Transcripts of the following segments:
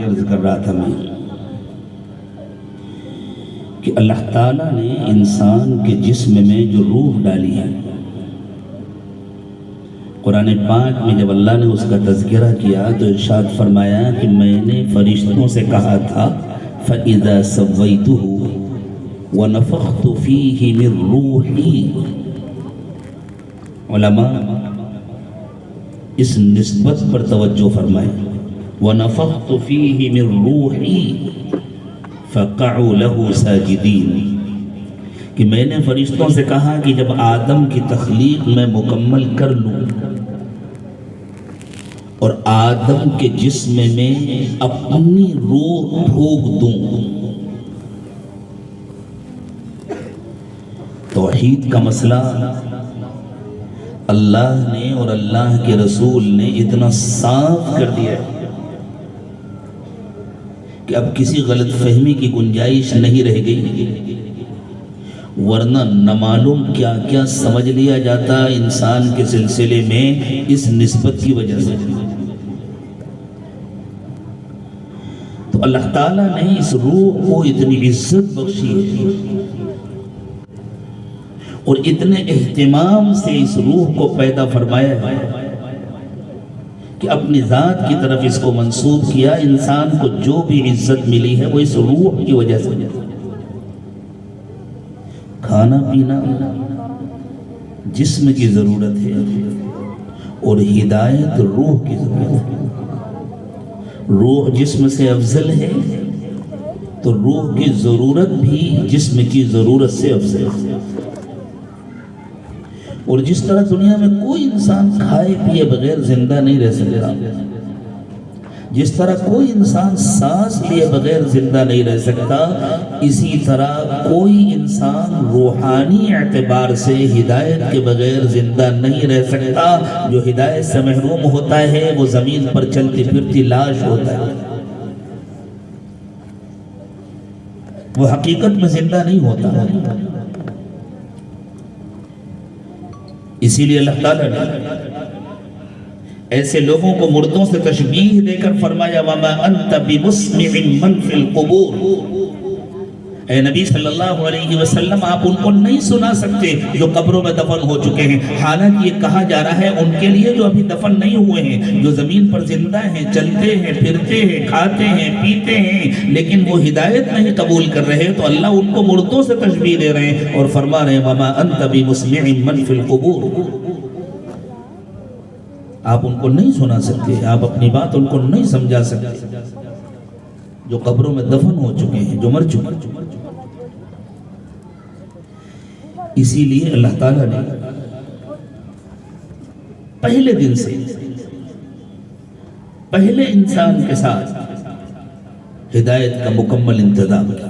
عرض کر رہا تھا میں کہ اللہ تعالیٰ نے انسان کے جسم میں جو روح ڈالی ہے، قرآن پاک میں جب اللہ نے اس کا تذکرہ کیا تو ارشاد فرمایا کہ میں نے فرشتوں سے کہا تھا فَإِذَا سَوَّيْتُهُ وَنَفَخْتُ فِيهِ مِن رُوحِي۔ علماء اس نسبت پر توجہ فرمائیں، وَنَفَخْتُ فِيهِ مِن رُوحِي فَقَعُوا لَهُ سَاجِدِينَ، کہ میں نے فرشتوں سے کہا کہ جب آدم کی تخلیق میں مکمل کر لوں اور آدم کے جسم میں اپنی روح پھونک دوں، توحید کا مسئلہ اللہ نے اور اللہ کے رسول نے اتنا صاف کر دیا ہے کہ اب کسی غلط فہمی کی گنجائش نہیں رہ گئی، ورنہ نامعلوم کیا کیا سمجھ لیا جاتا انسان کے سلسلے میں اس نسبت کی وجہ سے۔ تو اللہ تعالیٰ نے اس روح کو اتنی عزت بخشی ہے اور اتنے اہتمام سے اس روح کو پیدا فرمایا ہے کہ اپنی ذات کی طرف اس کو منسوب کیا۔ انسان کو جو بھی عزت ملی ہے وہ اس روح کی وجہ سے۔ کھانا پینا جسم کی ضرورت ہے اور ہدایت روح کی ضرورت ہے۔ روح جسم سے افضل ہے تو روح کی ضرورت بھی جسم کی ضرورت سے افضل ہے۔ اور جس طرح دنیا میں کوئی انسان کھائے پیے بغیر زندہ نہیں رہ سکتا، جس طرح کوئی انسان سانس لیے بغیر زندہ نہیں رہ سکتا، اسی طرح کوئی انسان روحانی اعتبار سے ہدایت کے بغیر زندہ نہیں رہ سکتا۔ جو ہدایت سے محروم ہوتا ہے وہ زمین پر چلتی پھرتی لاش ہوتا ہے، وہ حقیقت میں زندہ نہیں ہوتا۔ اسی لیے اللہ تعالیٰ نے ایسے لوگوں کو مردوں سے تشبیہ دے کر فرمایا وَمَا أَنْتَ بِمُسْمِعٍ مَّن فِي الْقُبُورِ۔ اے نبی صلی اللہ علیہ وسلم، آپ ان کو نہیں سنا سکتے جو قبروں میں دفن ہو چکے ہیں۔ حالانکہ یہ کہا جا رہا ہے ان کے لیے جو ابھی دفن نہیں ہوئے ہیں، جو زمین پر زندہ ہیں، چلتے ہیں، پھرتے ہیں، کھاتے ہیں، پیتے ہیں، لیکن وہ ہدایت نہیں قبول کر رہے، تو اللہ ان کو مردوں سے تشبیہ دے رہے ہیں اور فرما رہے ہیں وَمَا أَنْتَ بِمُسْمِعٍ مَّن فِي الْقُبُورِ۔ آپ ان کو نہیں سنا سکتے، آپ اپنی بات ان کو نہیں سمجھا سکتے جو قبروں میں دفن ہو چکے ہیں، جو مر چکے ہیں۔ اسی لیے اللہ تعالیٰ نے پہلے دن سے پہلے انسان کے ساتھ ہدایت کا مکمل انتظام کیا۔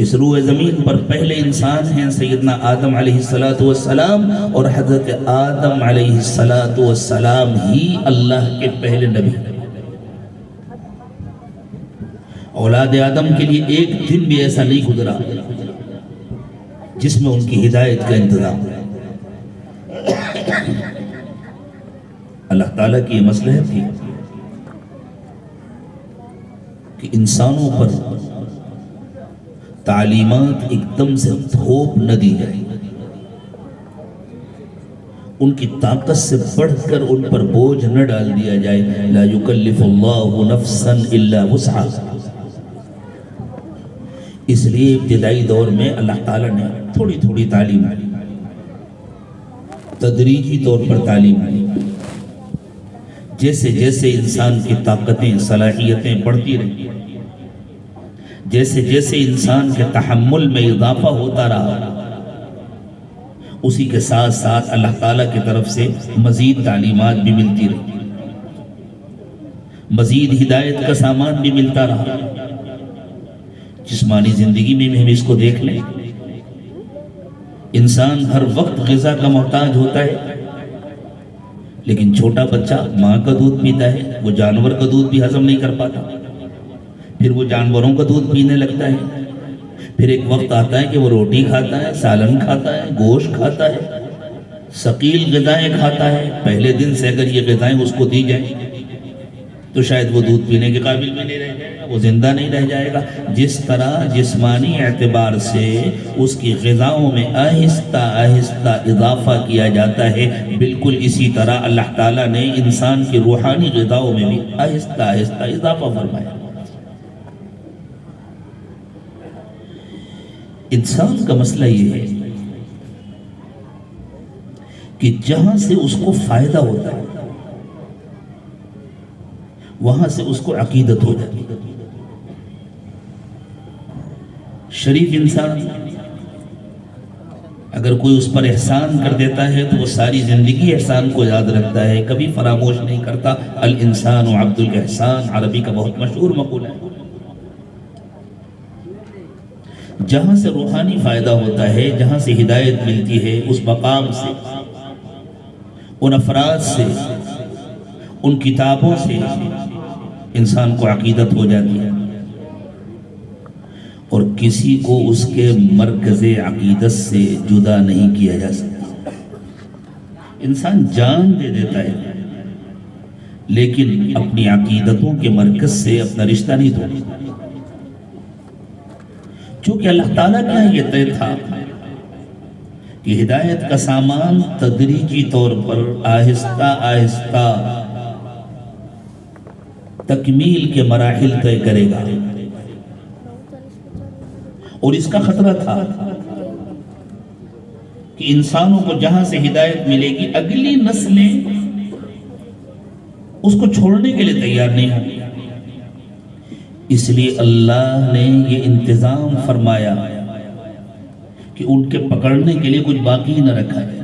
اس روح زمین پر پہلے انسان ہیں سیدنا آدم علیہ السلام، اور حضرت آدم علیہ السلام ہی اللہ کے پہلے نبی۔ اولاد آدم کے لیے ایک دن بھی ایسا نہیں گزرا جس میں ان کی ہدایت کا انتظام ہے۔ اللہ تعالیٰ کی یہ مصلحت تھی کہ انسانوں پر تعلیمات ایک دم سے تھوپ نہ دی جائے، ان کی طاقت سے بڑھ کر ان پر بوجھ نہ ڈال دیا جائے۔ لا یکلف اللہ نفسا الا وسعہا۔ اس لیے ابتدائی دور میں اللہ تعالیٰ نے تھوڑی تھوڑی تعلیم دی، تدریجی طور پر تعلیم دی۔ جیسے جیسے انسان کی طاقتیں صلاحیتیں بڑھتی رہی، جیسے جیسے انسان کے تحمل میں اضافہ ہوتا رہا، اسی کے ساتھ ساتھ اللہ تعالیٰ کی طرف سے مزید تعلیمات بھی ملتی رہی، مزید ہدایت کا سامان بھی ملتا رہا۔ جسمانی زندگی میں بھی ہم اس کو دیکھ لیں، انسان ہر وقت غذا کا محتاج ہوتا ہے، لیکن چھوٹا بچہ ماں کا دودھ پیتا ہے، وہ جانور کا دودھ بھی ہضم نہیں کر پاتا، پھر وہ جانوروں کا دودھ پینے لگتا ہے، پھر ایک وقت آتا ہے کہ وہ روٹی کھاتا ہے، سالن کھاتا ہے، گوشت کھاتا ہے، ثقیل غذائیں کھاتا ہے۔ پہلے دن سے اگر یہ غذائیں اس کو دی جائیں تو شاید وہ دودھ پینے کے قابل بھی نہیں رہ جائے گا، وہ زندہ نہیں رہ جائے گا۔ جس طرح جسمانی اعتبار سے اس کی غذاؤں میں آہستہ آہستہ اضافہ کیا جاتا ہے، بالکل اسی طرح اللہ تعالیٰ نے انسان کی روحانی غذاؤں میں بھی آہستہ آہستہ اضافہ فرمایا۔ انسان کا مسئلہ یہ ہے کہ جہاں سے اس کو فائدہ ہوتا ہے وہاں سے اس کو عقیدت ہو جاتی ہے۔ شریف انسان اگر کوئی اس پر احسان کر دیتا ہے تو وہ ساری زندگی احسان کو یاد رکھتا ہے، کبھی فراموش نہیں کرتا۔ الانسان عبد الاحسان عربی کا بہت مشہور مقولہ ہے۔ جہاں سے روحانی فائدہ ہوتا ہے، جہاں سے ہدایت ملتی ہے، اس مقام سے، ان افراد سے، ان کتابوں سے انسان کو عقیدت ہو جاتی ہے، اور کسی کو اس کے مرکز عقیدت سے جدا نہیں کیا جا سکتا۔ انسان جان دے دیتا ہے لیکن اپنی عقیدتوں کے مرکز سے اپنا رشتہ نہیں توڑتا، چونکہ اللہ تعالیٰ کا یہ طے تھا کہ ہدایت کا سامان تدریجی طور پر آہستہ آہستہ تکمیل کے مراحل طے کرے گا، اور اس کا خطرہ تھا کہ انسانوں کو جہاں سے ہدایت ملے گی اگلی نسلیں اس کو چھوڑنے کے لیے تیار نہیں ہوں۔ اس لیے اللہ نے یہ انتظام فرمایا کہ ان کے پکڑنے کے لیے کچھ باقی نہ رکھا جائے۔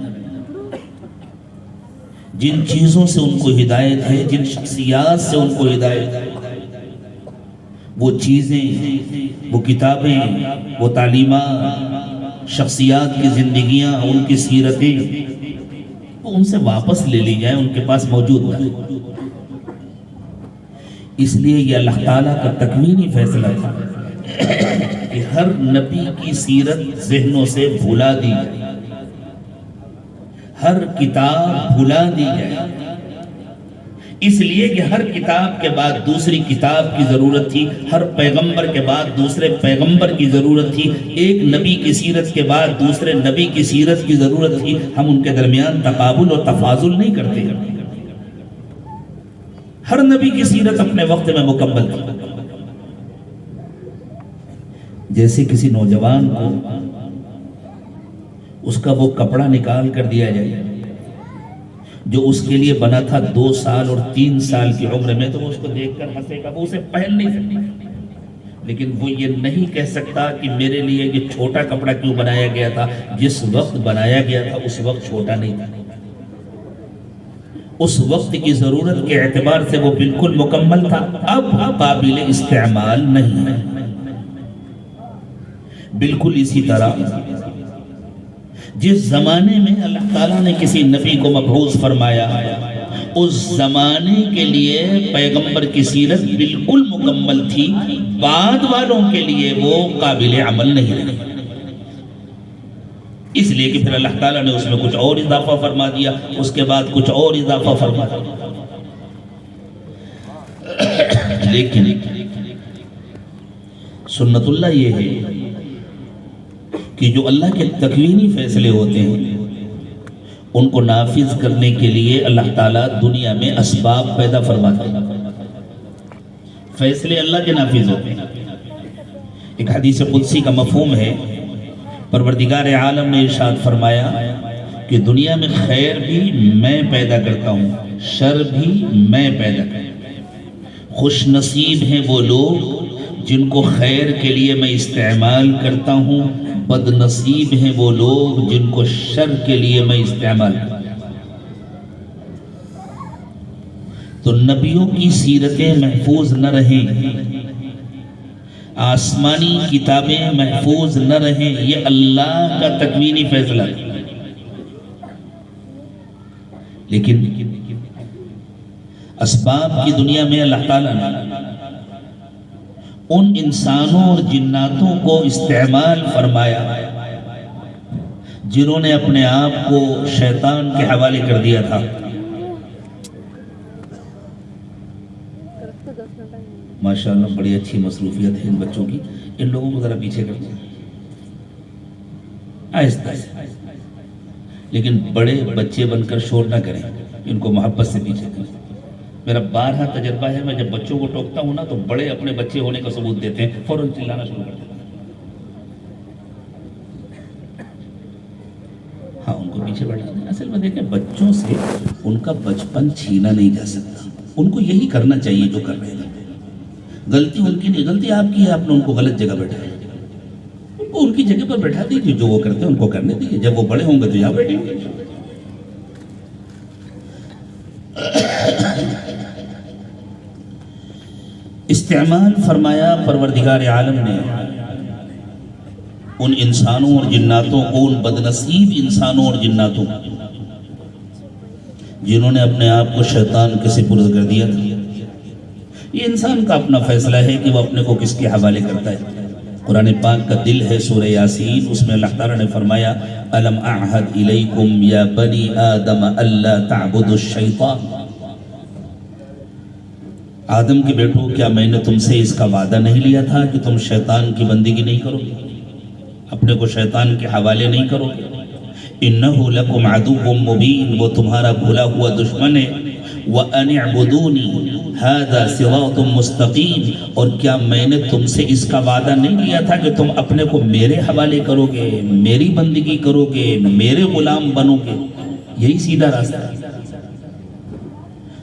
جن چیزوں سے ان کو ہدایت ہے، جن شخصیات سے ان کو ہدایت ہے، وہ چیزیں، وہ کتابیں، وہ تعلیمات، شخصیات کی زندگیاں، ان کی سیرتیں، ان سے واپس لے لی جائیں، ان کے پاس موجود نہ رہیں۔ اس لیے یہ اللہ تعالیٰ کا تکوینی فیصلہ تھا کہ ہر نبی کی سیرت ذہنوں سے بھلا دی جائے، ہر کتاب بھلا دی جائے، اس لیے کہ ہر کتاب کے بعد دوسری کتاب کی ضرورت تھی، ہر پیغمبر کے بعد دوسرے پیغمبر کی ضرورت تھی، ایک نبی کی سیرت کے بعد دوسرے نبی کی سیرت کی ضرورت تھی۔ ہم ان کے درمیان تقابل اور تفاضل نہیں کرتے، ہر نبی کی سیرت اپنے وقت میں مکمل تھی۔ جیسے کسی نوجوان کو اس کا وہ کپڑا نکال کر دیا جائے جو اس کے لیے بنا تھا 2 سال اور 3 سال کی عمر میں، تو وہ اس کو دیکھ کر ہنسے گا، وہ اسے پہن نہیں سکتا، لیکن وہ یہ نہیں کہہ سکتا کہ میرے لیے یہ چھوٹا کپڑا کیوں بنایا گیا تھا۔ جس وقت بنایا گیا تھا اس وقت چھوٹا نہیں تھا، اس وقت کی ضرورت کے اعتبار سے وہ بالکل مکمل تھا، اب قابل استعمال نہیں ہے۔ بالکل اسی طرح جس زمانے میں اللہ تعالیٰ نے کسی نبی کو مبعوث فرمایا، اس زمانے کے لیے پیغمبر کی سیرت بالکل مکمل تھی، بعد والوں کے لیے وہ قابل عمل نہیں رہی، اس لیے کہ پھر اللہ تعالیٰ نے اس میں کچھ اور اضافہ فرما دیا، اس کے بعد کچھ اور اضافہ فرما دیا۔ لیکن سنت اللہ یہ ہے کہ جو اللہ کے تکوینی فیصلے ہوتے ہیں ان کو نافذ کرنے کے لیے اللہ تعالیٰ دنیا میں اسباب پیدا فرماتا ہے، فیصلے اللہ کے نافذ ہوتے ہیں۔ ایک حدیث قدسی کا مفہوم ہے، پروردگار عالم نے ارشاد فرمایا کہ دنیا میں خیر بھی میں پیدا کرتا ہوں، شر بھی میں پیدا کرتا ہوں، خوش نصیب ہیں وہ لوگ جن کو خیر کے لیے میں استعمال کرتا ہوں، بد نصیب ہیں وہ لوگ جن کو شر کے لیے میں استعمال کرتا ہوں۔ تو نبیوں کی سیرتیں محفوظ نہ رہیں، آسمانی کتابیں محفوظ نہ رہیں، یہ اللہ کا تکوینی فیصلہ ہے۔ لیکن اسباب کی دنیا میں اللہ تعالیٰ نے ان انسانوں اور جناتوں کو استعمال فرمایا جنہوں نے اپنے آپ کو شیطان کے حوالے کر دیا تھا۔ ماشاءاللہ بڑی اچھی مصروفیت ہے ان بچوں کی. ان لوگوں کو ذرا پیچھے کرتے ہیں آہستہ سے, لیکن بڑے بچے بن کر شور نہ کریں, ان کو محبت سے پیچھے کریں. میرا بارہا تجربہ ہے, میں جب بچوں کو ٹوکتا ہوں نا تو بڑے اپنے بچے ہونے کا ثبوت دیتے ہیں, فوراً چلانا شروع کر دیتے ہیں. ہاں ان کو پیچھے بیٹھا دیں. اصل میں دیکھیں بچوں سے ان کا بچپن چھینا نہیں جا سکتا, ان کو یہی کرنا چاہیے جو کر رہے ہیں. غلطی ان کی نہیں, غلطی آپ کی ہے, آپ نے ان کو غلط جگہ بیٹھایا. ان کو ان کی جگہ پر بیٹھا دیجیے, جو وہ کرتے ہیں ان کو کرنے دیجیے. جب وہ بڑے ہوں گے تو یہاں بیٹھیں گے. استعمال فرمایا پروردگار عالم نے ان انسانوں اور جناتوں کو, ان بدنصیب انسانوں اور جناتوں جنہوں نے اپنے آپ کو شیطان کے سپرد کر دیا تھا. یہ انسان کا اپنا فیصلہ ہے کہ وہ اپنے کو کس کے حوالے کرتا ہے. قرآن پاک کا دل ہے سورہ یاسین, اس میں اللہ تعالیٰ نے فرمایا الم اعہد الیکم یا بنی آدم الا تعبدوا الشیطان. آدم کے بیٹو, کیا میں نے تم سے اس کا وعدہ نہیں لیا تھا کہ تم شیطان کی بندگی نہیں کرو گے, اپنے کو شیطان کے حوالے نہیں کرو گے. انہ لکم عدو مبین, وہ تمہارا بھلا ہوا دشمن ہے. وَأَنِ اعْبُدُونِي هَذَا صِرَاطٌ مُسْتَقِيمٌ, اور کیا میں نے تم سے اس کا وعدہ نہیں لیا تھا کہ تم اپنے کو میرے حوالے کرو گے, میری بندگی کرو گے, میرے غلام بنو گے. یہی سیدھا راستہ ہے.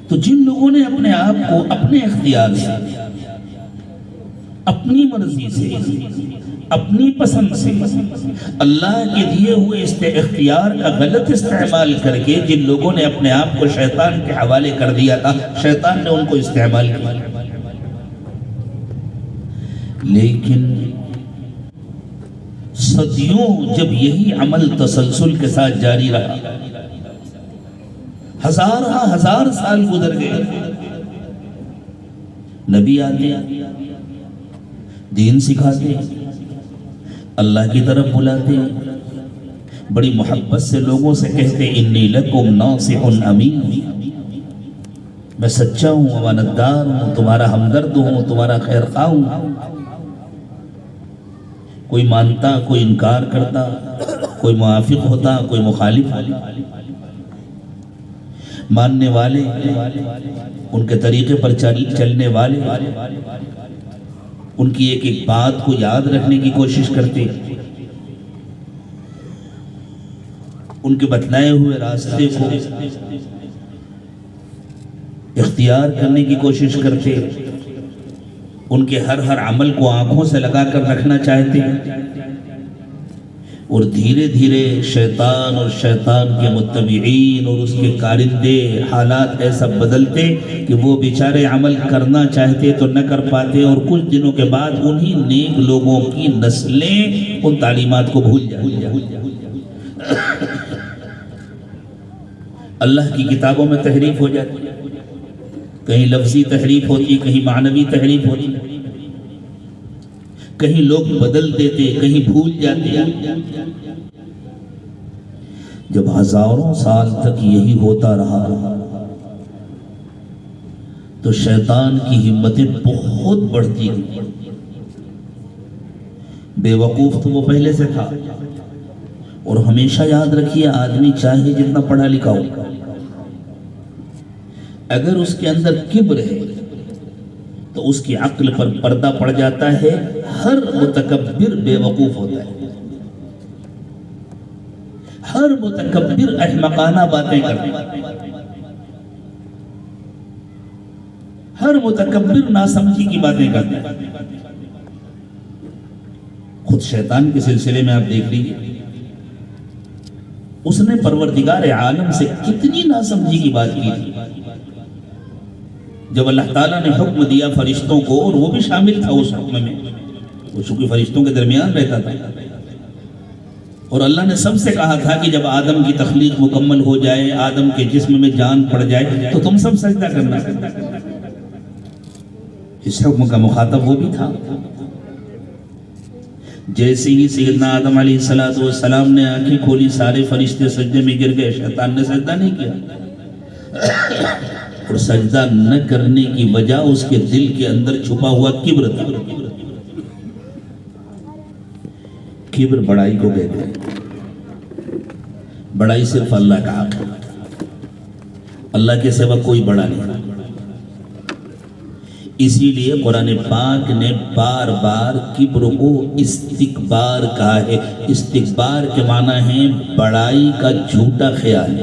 تو جن لوگوں نے اپنے آپ کو اپنے اختیار سے, اپنی مرضی سے, اپنی پسند سے اللہ کے دیے ہوئے اختیار کا غلط استعمال کر کے, جن لوگوں نے اپنے آپ کو شیطان کے حوالے کر دیا تھا, شیطان نے ان کو استعمال کیا. لیکن صدیوں جب یہی عمل تسلسل کے ساتھ جاری رہا, ہزار سال گزر گئے, نبی آتے, دین سکھاتے, اللہ کی طرف بلاتے, بڑی محبت سے لوگوں سے کہتے انی لکم ناصح امین, میں سچا ہوں, امانتدار ہوں, تمہارا ہمدرد ہوں, تمہارا خیر خواہ ہوں. کوئی مانتا, کوئی انکار کرتا, کوئی موافق ہوتا, کوئی مخالف ہوتا. ماننے والے, ان کے طریقے پر چلنے والے, ان کی ایک ایک بات کو یاد رکھنے کی کوشش کرتے, ان کے بتلائے ہوئے راستے کو اختیار کرنے کی کوشش کرتے, ان کے ہر عمل کو آنکھوں سے لگا کر رکھنا چاہتے. اور دھیرے دھیرے شیطان اور شیطان کے متبعین اور اس کے کارندے حالات ایسا بدلتے کہ وہ بیچارے عمل کرنا چاہتے تو نہ کر پاتے, اور کچھ دنوں کے بعد انہی نیک لوگوں کی نسلیں ان تعلیمات کو بھول جاتی. اللہ کی کتابوں میں تحریف ہو جاتی, کہیں لفظی تحریف ہوتی, کہیں معنوی تحریف ہوتی, کہیں لوگ بدل دیتے, کہیں بھول جاتے. جب ہزاروں سال تک یہی ہوتا رہا تو شیطان کی ہمتیں بہت بڑھتی گئی. بے وقوف تو وہ پہلے سے تھا, اور ہمیشہ یاد رکھیے آدمی چاہے جتنا پڑھا لکھا ہو, اگر اس کے اندر کبر ہے تو اس کی عقل پر پردہ پڑ جاتا ہے. ہر متکبر بے وقوف ہوتا ہے, ہر متکبر احمقانہ باتیں کرتا ہے, ہر متکبر ناسمجھی کی باتیں کرتا ہے. خود شیطان کے سلسلے میں آپ دیکھ لیجیے, اس نے پروردگار عالم سے کتنی ناسمجھی کی بات کی تھی. جب اللہ تعالیٰ نے حکم دیا فرشتوں کو, اور وہ بھی شامل تھا اس حکم میں, وہ چونکہ فرشتوں کے درمیان رہتا تھا, اور اللہ نے سب سے کہا تھا کہ جب آدم کی تخلیق مکمل ہو جائے, آدم کے جسم میں جان پڑ جائے, تو تم سب سجدہ کرنا. اس حکم کا مخاطب وہ بھی تھا. جیسے ہی سیدنا آدم علیہ السلام نے آنکھیں کھولی, سارے فرشتے سجدے میں گر گئے, شیطان نے سجدہ نہیں کیا. اور سجدہ نہ کرنے کی وجہ اس کے دل کے اندر چھپا ہوا کبر تھا۔ کبر بڑائی کو کہتے ہیں۔ بڑائی صرف اللہ کا حق ہے، اللہ کے سوا کوئی بڑا نہیں۔ اسی لیے قرآن پاک نے بار بار کبر کو استکبار کہا ہے۔ استکبار کے معنی ہے بڑائی کا جھوٹا خیال۔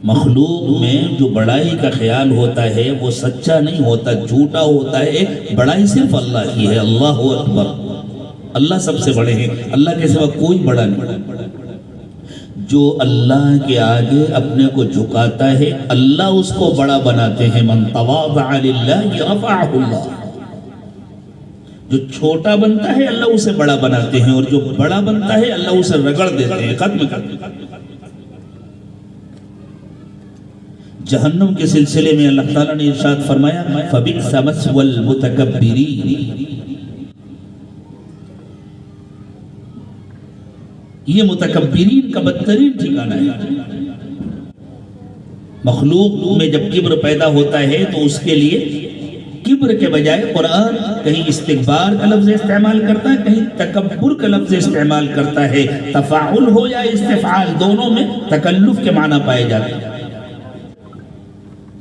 مخلوق میں جو بڑائی کا خیال ہوتا ہے وہ سچا نہیں ہوتا، جھوٹا ہوتا ہے۔ بڑائی صرف اللہ کی ہے۔ اللہ اکبر، اللہ سب سے بڑے ہیں، اللہ کے سوا کوئی بڑا نہیں۔ جو اللہ کے آگے اپنے کو جھکاتا ہے اللہ اس کو بڑا بناتے ہیں۔ من تواضع للہ رفعہ اللہ، جو چھوٹا بنتا ہے اللہ اسے بڑا بناتے ہیں، اور جو بڑا بنتا ہے اللہ اسے رگڑ دیتے ہیں، ختم کر دیتے ہیں۔ جہنم کے سلسلے میں اللہ تعالیٰ نے ارشاد فرمایا فَبِئْسَ مَثْوَى الْمُتَكَبِّرِينَ، یہ متکبرین کا بدترین ٹھکانہ ہے۔ مخلوق میں جب کبر پیدا ہوتا ہے تو اس کے لیے کبر کے بجائے قرآن کہیں استکبار کا لفظ استعمال کرتا ہے، کہیں تکبر کا لفظ استعمال کرتا ہے۔ تفاعل ہو یا استفعال، دونوں میں تکلف کے معنی پائے جاتے ہیں۔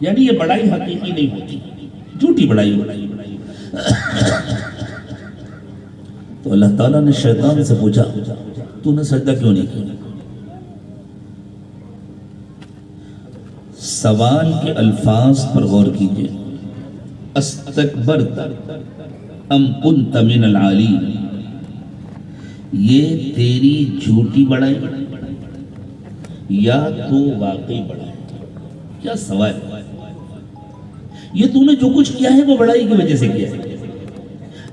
یعنی یہ بڑائی حقیقی نہیں ہوتی، جھوٹی بڑائی ہوتی۔ تو اللہ تعالیٰ نے شیطان سے پوچھا تو نے سجدہ کیوں نہیں کیا؟ سوال کے الفاظ پر غور کیجئے۔ استکبرت ام کنت من العالین، یہ تیری جھوٹی بڑائی یا تو واقعی بڑائی؟ کیا سوال ہے؟ یہ تو نے جو کچھ کیا ہے وہ بڑائی کی وجہ سے کیا ہے۔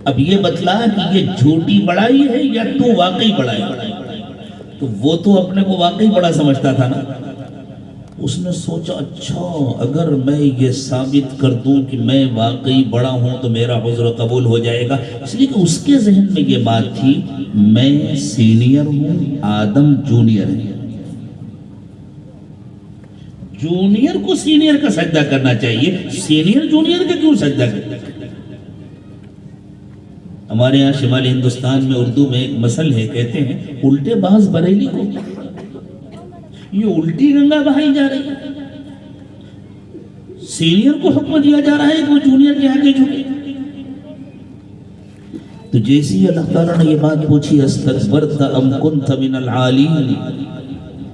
اب یہ بتلا کہ یہ جھوٹی بڑائی ہے یا تو واقعی بڑائی؟ تو وہ تو اپنے کو واقعی بڑا سمجھتا تھا نا۔ اس نے سوچا اچھا اگر میں یہ ثابت کر دوں کہ میں واقعی بڑا ہوں تو میرا عذر قبول ہو جائے گا۔ اس لیے کہ اس کے ذہن میں یہ بات تھی میں سینئر ہوں، آدم جونیئر ہے، جونیئر کو سینئر کا سجدہ کرنا چاہیے، سینئر جونیئر کا کیوں سجدہ کرنا؟ ہمارے یہاں شمالی ہندوستان میں اردو میں ایک مثل ہے، کہتے ہیں الٹے باز بریلی کو، یہ الٹی گنگا بہائی جا رہی ہے۔ سینئر کو حکم دیا جا رہا ہے کہ وہ جونیئر کے آگے جھکے۔ تو جیسی اللہ تعالیٰ نے یہ بات پوچھی استکبرت ام کنت من العالین،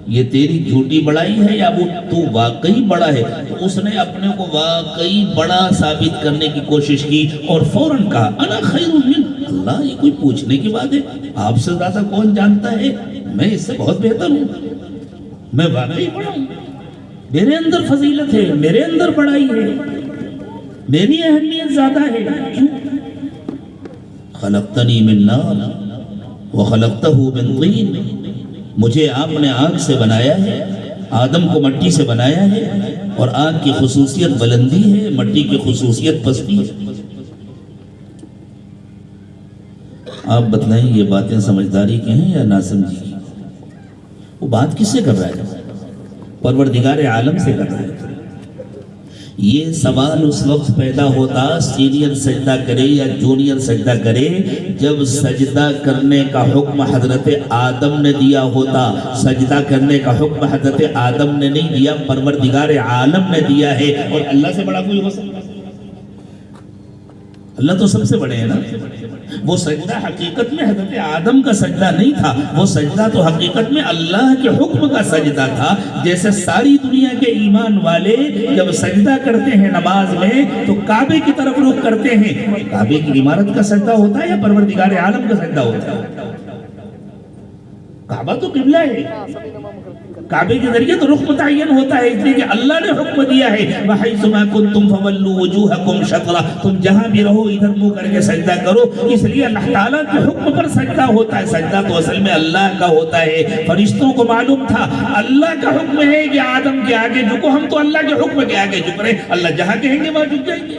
یہ تیری جھوٹی بڑائی ہے یا وہ تو واقعی بڑا ہے؟ تو اس نے اپنے کو واقعی بڑا ثابت کرنے کی کوشش کی اور فوراً کہا انا خیر من، اللہ یہ کوئی پوچھنے کی بات ہے؟ آپ سے زیادہ کون جانتا ہے، میں اس سے بہت بہتر ہوں، میں واقعی بڑا ہوں، میرے اندر فضیلت ہے، میرے اندر بڑائی ہے، میری اہمیت زیادہ ہے۔ کیوں؟ خلقتنی من نار وخلقتہ من طین، مجھے آپ نے آگ سے بنایا ہے، آدم کو مٹی سے بنایا ہے، اور آگ کی خصوصیت بلندی ہے، مٹی کی خصوصیت پستی ہے۔ آپ بتلائیں یہ باتیں سمجھداری کی ہیں یا ناسمجھی کی؟ وہ بات کس سے کر رہا ہے؟ پروردگار عالم سے کر رہا ہے۔ یہ سوال اس وقت پیدا ہوتا سینئر سجدہ کرے یا جونیئر سجدہ کرے جب سجدہ کرنے کا حکم حضرت آدم نے دیا ہوتا۔ سجدہ کرنے کا حکم حضرت آدم نے نہیں دیا، پروردگار عالم نے دیا ہے، اور اللہ سے بڑا کوئی ہو سکتا؟ اللہ تو سب سے بڑے ہیں نا۔ وہ سجدہ حقیقت میں حضرت آدم کا سجدہ نہیں تھا، وہ سجدہ تو حقیقت میں اللہ کے حکم کا سجدہ تھا۔ جیسے ساری دنیا کے ایمان والے جب سجدہ کرتے ہیں نماز میں تو کعبے کی طرف رخ کرتے ہیں، کعبے کی عمارت کا سجدہ ہوتا ہے یا پروردگار عالم کا سجدہ ہوتا ہے؟ کعبہ تو قبلہ ہے، کعبے کے ذریعے تو رخ متعین ہوتا ہے، اس لیے کہ اللہ نے حکم دیا ہے وَحَيْثُ مَا كُنْتُمْ فَوَلُّوا وُجُوهَكُمْ شَطْرَهُ، تم جہاں بھی رہو ادھر منہ کر کے سجدہ کرو۔ اس لیے اللہ تعالیٰ کے حکم پر سجدہ ہوتا ہے۔ سجدہ تو اصل میں اللہ کا ہوتا ہے۔ فرشتوں کو معلوم تھا اللہ کا حکم ہے کہ آدم کے آگے جھکو، ہم تو اللہ کے حکم کے آگے جھک رہے ہیں، اللہ جہاں کہیں گے وہاں جھک جائیں گے۔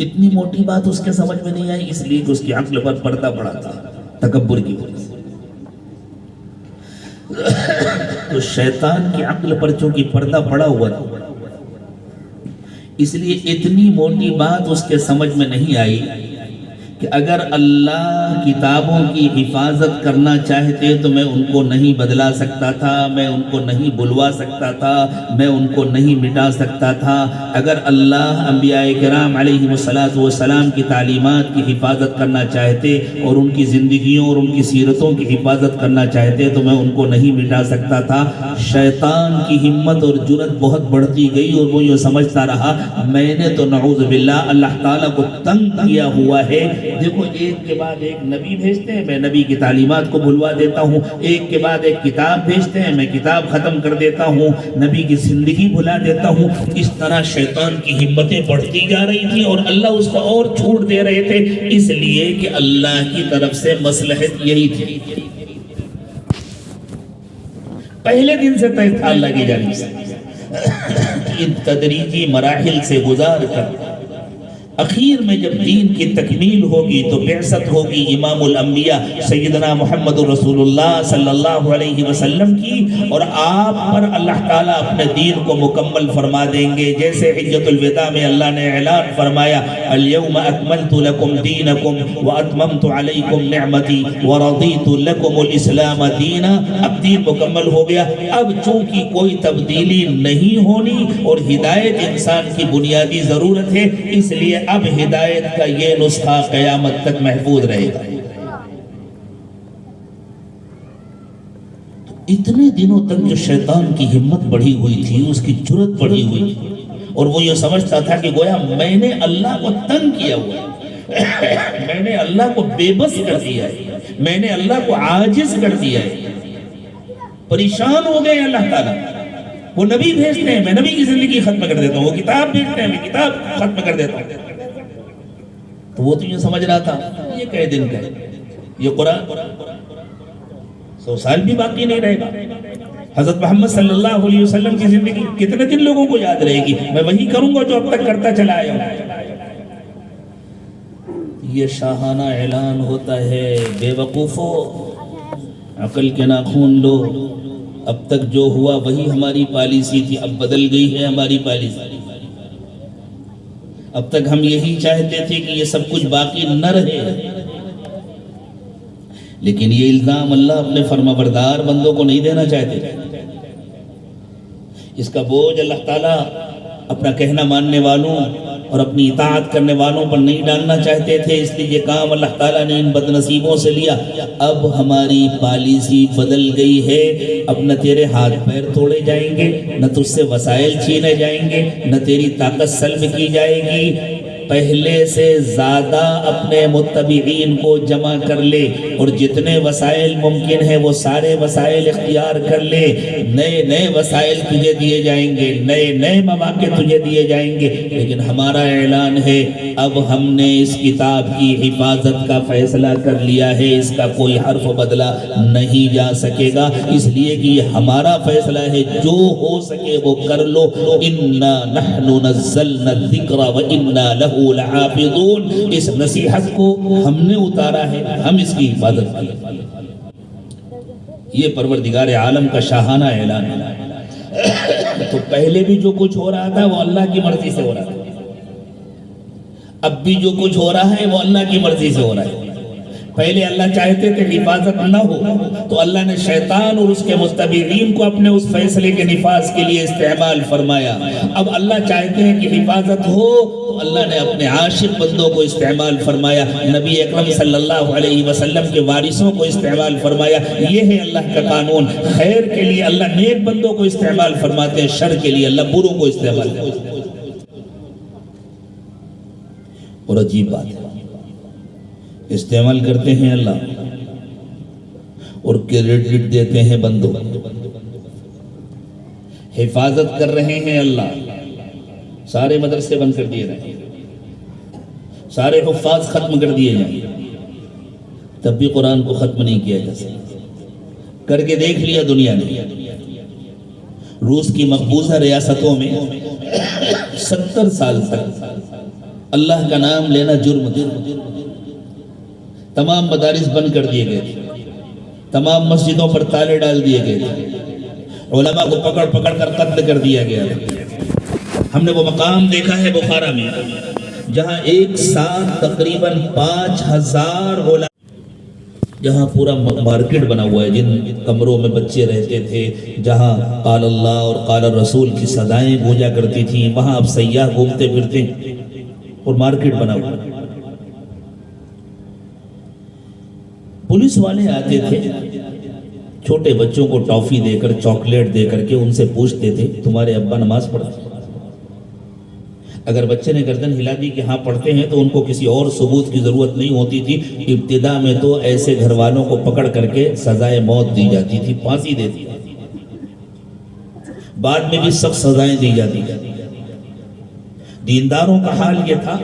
اتنی موٹی بات اس کے سمجھ میں نہیں آئی، اس لیے کہ اس کی عقل پر پردہ پڑا تھا تکبر کی وجہ سے۔ تو شیطان کی عقل پر چونکہ پردہ پڑا ہوا تھا، اس لیے اتنی موٹی بات اس کے سمجھ میں نہیں آئی کہ اگر اللہ کتابوں کی حفاظت کرنا چاہتے تو میں ان کو نہیں بدلا سکتا تھا، میں ان کو نہیں بلوا سکتا تھا، میں ان کو نہیں مٹا سکتا تھا۔ اگر اللہ انبیاء کرام علیہ السلام کی تعلیمات کی حفاظت کرنا چاہتے اور ان کی زندگیوں اور ان کی سیرتوں کی حفاظت کرنا چاہتے تو میں ان کو نہیں مٹا سکتا تھا۔ شیطان کی ہمت اور جرت بہت بڑھتی گئی اور وہ یہ سمجھتا رہا میں نے تو نعوذ باللہ اللہ تعالیٰ کو تنگ کیا ہوا ہے۔ دیکھو ایک کے بعد ایک نبی بھیجتے ہیں، میں نبی کی تعلیمات کو بھلوا دیتا ہوں، ایک کے بعد ایک کتاب بھیجتے ہیں، میں کتاب ختم کر دیتا ہوں، نبی کی زندگی بھلا دیتا ہوں۔ اس طرح شیطان کی ہمتیں بڑھتی جا رہی تھی اور اللہ اس کو اور چھوٹ دے رہے تھے، اس لیے کہ اللہ کی طرف سے مصلحت یہی تھی۔ پہلے دن سے طے تھا اللہ کی جانب سے، ان تدریجی مراحل سے گزار کر اخیر میں جب دین کی تکمیل ہوگی تو بعثت ہوگی امام الانبیاء سیدنا محمد رسول اللہ صلی اللہ علیہ وسلم کی، اور آپ پر اللہ تعالیٰ اپنے دین کو مکمل فرما دیں گے۔ جیسے حجۃ الوداع میں اللہ نے اعلان فرمایا الیوم اکملت لکم دینکم واتممت علیکم نعمتی ورضیت لکم الاسلام دینا۔ اب دین مکمل ہو گیا، اب چونکہ کوئی تبدیلی نہیں ہونی اور ہدایت انسان کی بنیادی ضرورت ہے، اس لیے اب ہدایت کا یہ نسخہ قیامت تک محفوظ رہے گا۔ اتنے دنوں تک جو شیطان کی ہمت بڑھی ہوئی تھی، اس کی جرت بڑھی ہوئی تھی، اور وہ یہ سمجھتا تھا کہ گویا میں نے اللہ کو تنگ کیا ہوا ہے، میں نے اللہ کو بے بس کر دیا ہے، میں نے اللہ کو عاجز کر دیا ہے۔ پریشان ہو گئے اللہ تعالیٰ۔ وہ نبی بھیجتے ہیں، میں نبی کی زندگی ختم کر دیتا ہوں، وہ کتاب بھیجتے ہیں، میں کتاب ختم کر دیتا ہوں۔ تو وہ تو یہ سمجھ رہا تھا یہ کئی دن کا ہے، یہ قرآن 100 سال بھی باقی نہیں رہے گا۔ حضرت محمد صلی اللہ علیہ وسلم کی زندگی کتنے دن لوگوں کو یاد رہے گی؟ میں وہی کروں گا جو اب تک کرتا چلا آیا ہوں۔ یہ شاہانہ اعلان ہوتا ہے بے وقوفو، عقل کے ناخون لو، اب تک جو ہوا وہی ہماری پالیسی تھی، اب بدل گئی ہے ہماری پالیسی۔ اب تک ہم یہی چاہتے تھے کہ یہ سب کچھ باقی نہ رہے، لیکن یہ الزام اللہ اپنے فرمانبردار بندوں کو نہیں دینا چاہتے۔ اس کا بوجھ اللہ تعالیٰ اپنا کہنا ماننے والوں اور اپنی اطاعت کرنے والوں پر نہیں ڈالنا چاہتے تھے، اس لیے یہ کام اللہ تعالیٰ نے ان بد نصیبوں سے لیا۔ اب ہماری پالیسی بدل گئی ہے، اب نہ تیرے ہاتھ پیر توڑے جائیں گے، نہ تجھ سے وسائل چھینے جائیں گے، نہ تیری طاقت سلب کی جائے گی۔ پہلے سے زیادہ اپنے متبعین کو جمع کر لے اور جتنے وسائل ممکن ہیں وہ سارے وسائل اختیار کر لے۔ نئے نئے وسائل تجھے دیے جائیں گے، نئے نئے مواقع تجھے دیے جائیں گے، لیکن ہمارا اعلان ہے اب ہم نے اس کتاب کی حفاظت کا فیصلہ کر لیا ہے، اس کا کوئی حرف بدلا نہیں جا سکے گا، اس لیے کہ یہ ہمارا فیصلہ ہے، جو ہو سکے وہ کر لو۔ انا نحن نزلنا الذکر وانا لہ لحافظون، اس نصیحت کو ہم نے اتارا ہے، ہم اس کی حفاظت کی۔ یہ پروردگار عالم کا شاہانہ اعلان ہے۔ تو پہلے بھی جو کچھ ہو رہا تھا وہ اللہ کی مرضی سے ہو رہا تھا، اب بھی جو کچھ ہو رہا ہے وہ اللہ کی مرضی سے ہو رہا ہے۔ پہلے اللہ چاہتے تھے حفاظت نہ ہو تو اللہ نے شیطان اور اس کے متبعین کو اپنے اس فیصلے کے نفاذ کے لیے استعمال فرمایا۔ اب اللہ چاہتے ہیں کہ حفاظت ہو تو اللہ نے اپنے عاشق بندوں کو استعمال فرمایا، نبی اکرم صلی اللہ علیہ وسلم کے وارثوں کو استعمال فرمایا۔ یہ ہے اللہ کا قانون، خیر کے لیے اللہ نیک بندوں کو استعمال فرماتے ہیں، شر کے لیے اللہ بروں کو استعمال فرماتے ہیں۔ اور عجیب بات ہے، استعمال کرتے ہیں اللہ اور کریڈٹ دیتے ہیں بندوں۔ حفاظت کر رہے ہیں اللہ، سارے مدرسے بند کر دیے جائیں، سارے حفاظ ختم کر دیے جائیں، تب بھی قرآن کو ختم نہیں کیا جا سکتا۔ کر کے دیکھ لیا دنیا نے، روس کی مقبوضہ ریاستوں میں 70 سال تک اللہ کا نام لینا جرم تھا، تمام مدارس بند کر دیے گئے تھے، تمام مسجدوں پر تالے ڈال دیے گئے تھے، علماء کو پکڑ پکڑ کر قتل کر دیا گیا. ہم نے وہ مقام دیکھا ہے بخارا میں جہاں ایک ساتھ تقریباً 5000 علماء، جہاں پورا مارکیٹ بنا ہوا ہے، جن کمروں میں بچے رہتے تھے، جہاں قال اللہ اور قال الرسول کی صدائیں گونجا کرتی تھیں، وہاں اب سیاح گھومتے پھرتے اور مارکیٹ بنا ہوا. پولیس والے آتے تھے، چھوٹے بچوں کو ٹافی دے کر، چاکلیٹ دے کر کے ان سے پوچھتے تھے تمہارے ابا نماز پڑھتے؟ اگر بچے نے گردن ہلا دی کہ ہاں پڑھتے ہیں تو ان کو کسی اور ثبوت کی ضرورت نہیں ہوتی تھی. ابتدا میں تو ایسے گھر والوں کو پکڑ کر کے سزائے موت دی جاتی تھی، پھانسی دے دی جاتی، بعد میں بھی سخت سزائیں دی جاتی. دینداروں کا حال یہ تھا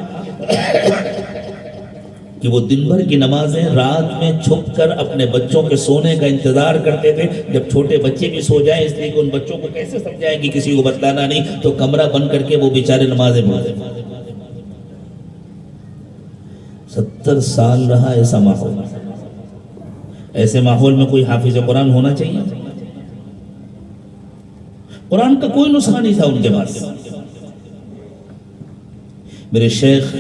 کہ وہ دن بھر کی نمازیں رات میں چھپ کر اپنے بچوں کے سونے کا انتظار کرتے تھے جب چھوٹے بچے بھی سو جائیں، اس لیے کہ ان بچوں کو کیسے سمجھائیں کہ کسی کو بتلانا نہیں، تو کمرہ بند کر کے وہ بیچارے نمازیں پڑھتے. 70 سال رہا ایسا ماحول. ایسے ماحول میں کوئی حافظ قرآن ہونا چاہیے. قرآن کا کوئی نسخہ نہیں تھا ان کے پاس. میرے شیخ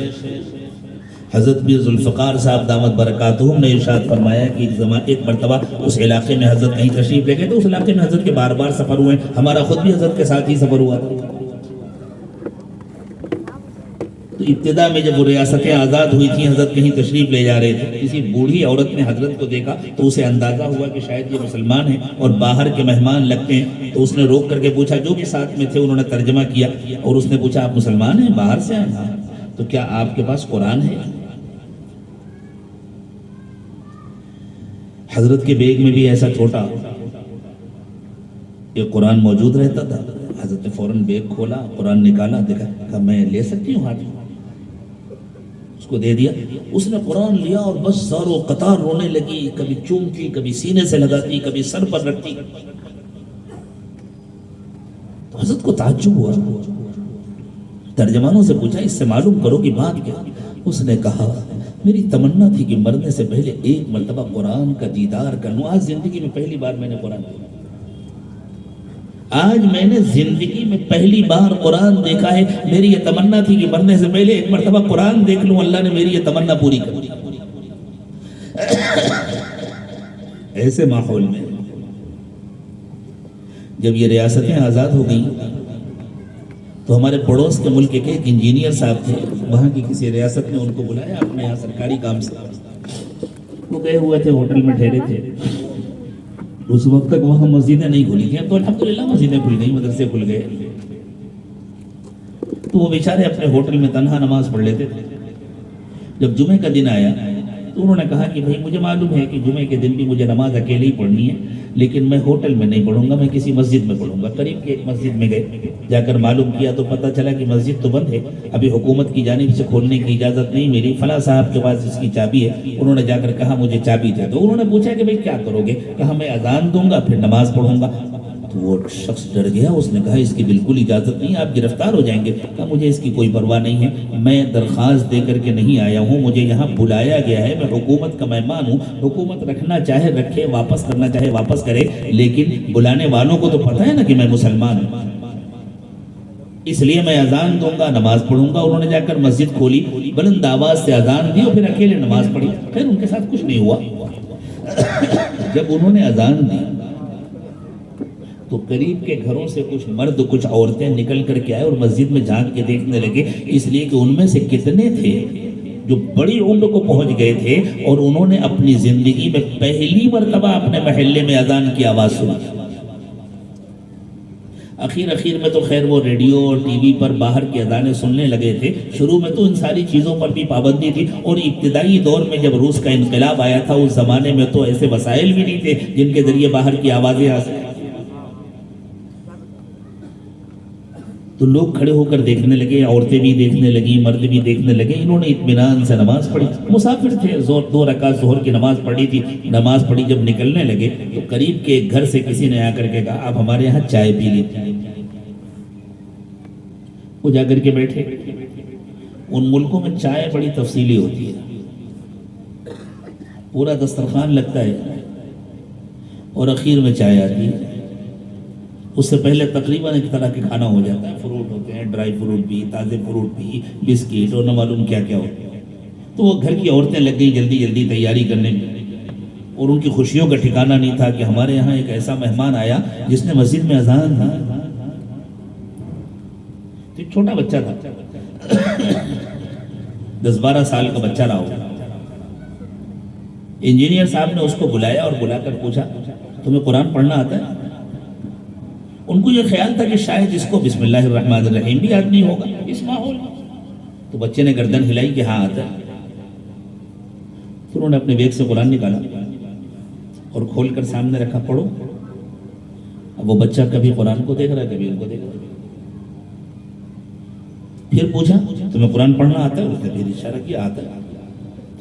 حضرت بھی ذوالفقار صاحب دامت برکاتہم نے ارشاد فرمایا کہ ایک مرتبہ اس علاقے میں حضرت کہیں تشریف لے گئے تو اس علاقے میں حضرت کے بار بار سفر ہوئے. ہمارا خود بھی حضرت کے ساتھ ہی سفر ہوا. تو ابتدا میں جب وہ ریاستیں آزاد ہوئی تھیں، حضرت کہیں تشریف لے جا رہے تھے، کسی بوڑھی عورت نے حضرت کو دیکھا تو اسے اندازہ ہوا کہ شاید یہ مسلمان ہیں اور باہر کے مہمان لگتے ہیں. تو اس نے روک کر کے پوچھا، جو بھی ساتھ میں تھے انہوں نے ترجمہ کیا اور اس نے پوچھا آپ مسلمان ہیں، باہر سے آئے ہیں، تو کیا آپ کے پاس قرآن ہے؟ حضرت کے بیگ میں بھی ایسا چھوٹا یہ قرآن موجود رہتا تھا. حضرت نے فوراً بیگ کھولا، قرآن نکالا، دیکھا، کہا میں لے سکتی ہوں ہاتھ میں؟ اس کو دے دیا. اس نے قرآن لیا اور بس زارو قطار رونے لگی، کبھی چومتی، کبھی سینے سے لگاتی، کبھی سر پر رکھتی. تو حضرت کو تعجب ہوا. ترجمانوں سے پوچھا اس سے معلوم کرو کہ بات کیا. اس نے کہا میری تمنا تھی کہ مرنے سے پہلے ایک مرتبہ قرآن کا دیدار کروں. آج زندگی میں پہلی بار میں نے قرآن دیکھا. آج میں نے زندگی میں پہلی بار قرآن دیکھا ہے. میری یہ تمنا تھی کہ مرنے سے پہلے ایک مرتبہ قرآن دیکھ لوں. اللہ نے میری یہ تمنا پوری کر دی. ایسے ماحول میں جب یہ ریاستیں آزاد ہو گئیں تو ہمارے پڑوس کے ملک کے ایک انجینئر صاحب تھے، وہاں کی کسی ریاست نے ان کو بلایا اپنے یہاں سرکاری کام سے. وہ گئے ہوئے تھے، ہوٹل میں ٹھہرے تھے. اس وقت تک وہاں مسجدیں نہیں کھلی تھیں، اب تو الحمدللہ مسجدیں کھل گئی، مدرسے کھل گئے. تو وہ بیچارے اپنے ہوٹل میں تنہا نماز پڑھ لیتے تھے. جب جمعے کا دن آیا تو انہوں نے کہا کہ بھائی مجھے معلوم ہے کہ جمعے کے دن بھی مجھے نماز اکیلے ہی پڑھنی ہے، لیکن میں ہوٹل میں نہیں پڑھوں گا، میں کسی مسجد میں پڑھوں گا. قریب کی ایک مسجد میں گئے، جا کر معلوم کیا تو پتہ چلا کہ مسجد تو بند ہے، ابھی حکومت کی جانب سے کھولنے کی اجازت نہیں ملی. فلاں صاحب کے پاس اس کی چابی ہے. انہوں نے جا کر کہا مجھے چابی دے دو. انہوں نے پوچھا کہ بھائی کیا کرو گے؟ کہا میں اذان دوں گا پھر نماز پڑھوں گا. تو وہ شخص ڈر گیا. اس نے کہا اس کی بالکل اجازت نہیں، آپ گرفتار ہو جائیں گے. کہا مجھے اس کی کوئی پرواہ نہیں ہے، میں درخواست دے کر کے نہیں آیا ہوں، مجھے یہاں بلایا گیا ہے، میں حکومت کا مہمان ہوں. حکومت رکھنا چاہے رکھے، واپس کرنا چاہے واپس کرے، لیکن بلانے والوں کو تو پتہ ہے نا کہ میں مسلمان ہوں، اس لیے میں اذان دوں گا، نماز پڑھوں گا. انہوں نے جا کر مسجد کھولی، بلند آواز سے اذان دی اور پھر اکیلے نماز پڑھی. پھر ان کے ساتھ کچھ نہیں ہوا. جب انہوں نے اذان دی تو قریب کے گھروں سے کچھ مرد کچھ عورتیں نکل کر کے آئے اور مسجد میں جھانک کے دیکھنے لگے، اس لیے کہ ان میں سے کتنے تھے جو بڑی عمر کو پہنچ گئے تھے اور انہوں نے اپنی زندگی میں پہلی مرتبہ اپنے محلے میں اذان کی آواز سنی. اخیر میں تو خیر وہ ریڈیو اور ٹی وی پر باہر کی اذانیں سننے لگے تھے. شروع میں تو ان ساری چیزوں پر بھی پابندی تھی، اور ابتدائی دور میں جب روس کا انقلاب آیا تھا اس زمانے میں تو ایسے وسائل بھی نہیں تھے جن کے ذریعے باہر کی آوازیں آ سکیں. تو لوگ کھڑے ہو کر دیکھنے لگے، عورتیں بھی دیکھنے لگیں، مرد بھی دیکھنے لگے. انہوں نے اطمینان سے نماز پڑھی. مسافر تھے، 2 رکعت ظہر کی نماز پڑھی تھی. نماز پڑھی جب نکلنے لگے تو قریب کے ایک گھر سے کسی نے آ کر کے کہا آپ ہمارے یہاں چائے پی لیتے. وہ جا کر کے بیٹھے. ان ملکوں میں چائے بڑی تفصیلی ہوتی ہے، پورا دسترخوان لگتا ہے اور اخیر میں چائے آتی ہے. اس سے پہلے تقریباً ایک طرح کے کھانا ہو جاتا ہے، فروٹ ہوتے ہیں، ڈرائی فروٹ بھی، تازے فروٹ بھی، بسکٹ اور نہ معلوم کیا کیا ہوتا ہے۔ تو وہ گھر کی عورتیں لگ گئی جلدی جلدی تیاری کرنے میں، اور ان کی خوشیوں کا ٹھکانہ نہیں تھا کہ ہمارے یہاں ایک ایسا مہمان آیا جس نے مسجد میں اذان دی۔ ایک چھوٹا بچہ تھا، 10-12 سال کا بچہ رہا ہوگا۔ انجینئر صاحب نے اس کو بلایا اور بلا کر پوچھا تمہیں قرآن پڑھنا آتا ہے؟ ان کو یہ خیال تھا کہ شاید اس کو بسم اللہ الرحمن الرحیم بھی یاد نہیں ہوگا اس ماحول میں۔ تو بچے نے گردن ہلائی کہ ہاں آتا ہے۔ پھر انہوں نے اپنے بیگ سے قرآن نکالا اور کھول کر سامنے رکھا، پڑھو۔ اب وہ بچہ کبھی قرآن کو دیکھ رہا ہے، کبھی ان کو دیکھ رہا ہے۔ پھر پوچھا تمہیں قرآن پڑھنا آتا ہے؟ اس نے پھر اشارہ کیا آتا ہے۔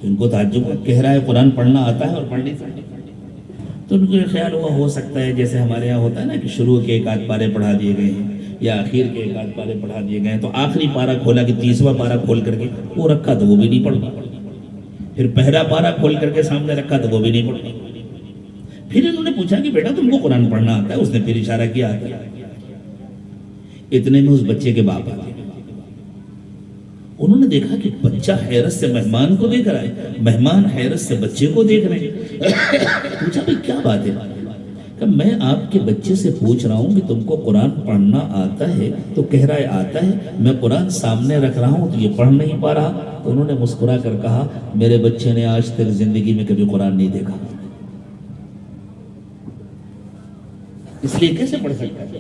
تو ان کو تعجب ہوا، کہہ رہا ہے قرآن پڑھنا آتا ہے اور پڑھ نہیں سکتا۔ تو ان کو یہ خیال ہوا ہو سکتا ہے جیسے ہمارے یہاں ہوتا ہے نا کہ شروع کے ایک آدھ پارے پڑھا دیے گئے ہیں یا آخر کے ایک آدھ پارے پڑھا دیے گئے ہیں، تو آخری پارہ کھولا کہ 30واں پارہ کھول کر کے وہ رکھا تو وہ بھی نہیں پڑھا، پھر پہلا پارہ کھول کر کے سامنے رکھا تو وہ بھی نہیں پڑھا۔ پھر انہوں نے پوچھا کہ بیٹا تم کو قرآن پڑھنا آتا ہے؟ اس نے پھر اشارہ کیا آتا ہے۔ اتنے میں اس بچے کے باپ آئے، انہوں نے دیکھا کہ بچہ حیرت سے مہمان کو دیکھ رہا ہے، مہمان حیرت سے بچے کو دیکھ رہے ہیں۔ پوچھا بھئی کیا بات ہے؟ کہ میں آپ کے بچے سے پوچھ رہا ہوں کہ تم کو قرآن پڑھنا آتا ہے تو کہہ رہا ہے آتا ہے، میں قرآن سامنے رکھ رہا ہوں تو یہ پڑھ نہیں پا رہا۔ تو انہوں نے مسکرا کر کہا میرے بچے نے آج تک زندگی میں کبھی قرآن نہیں دیکھا، اس لیے کیسے پڑھ سکتا ہے؟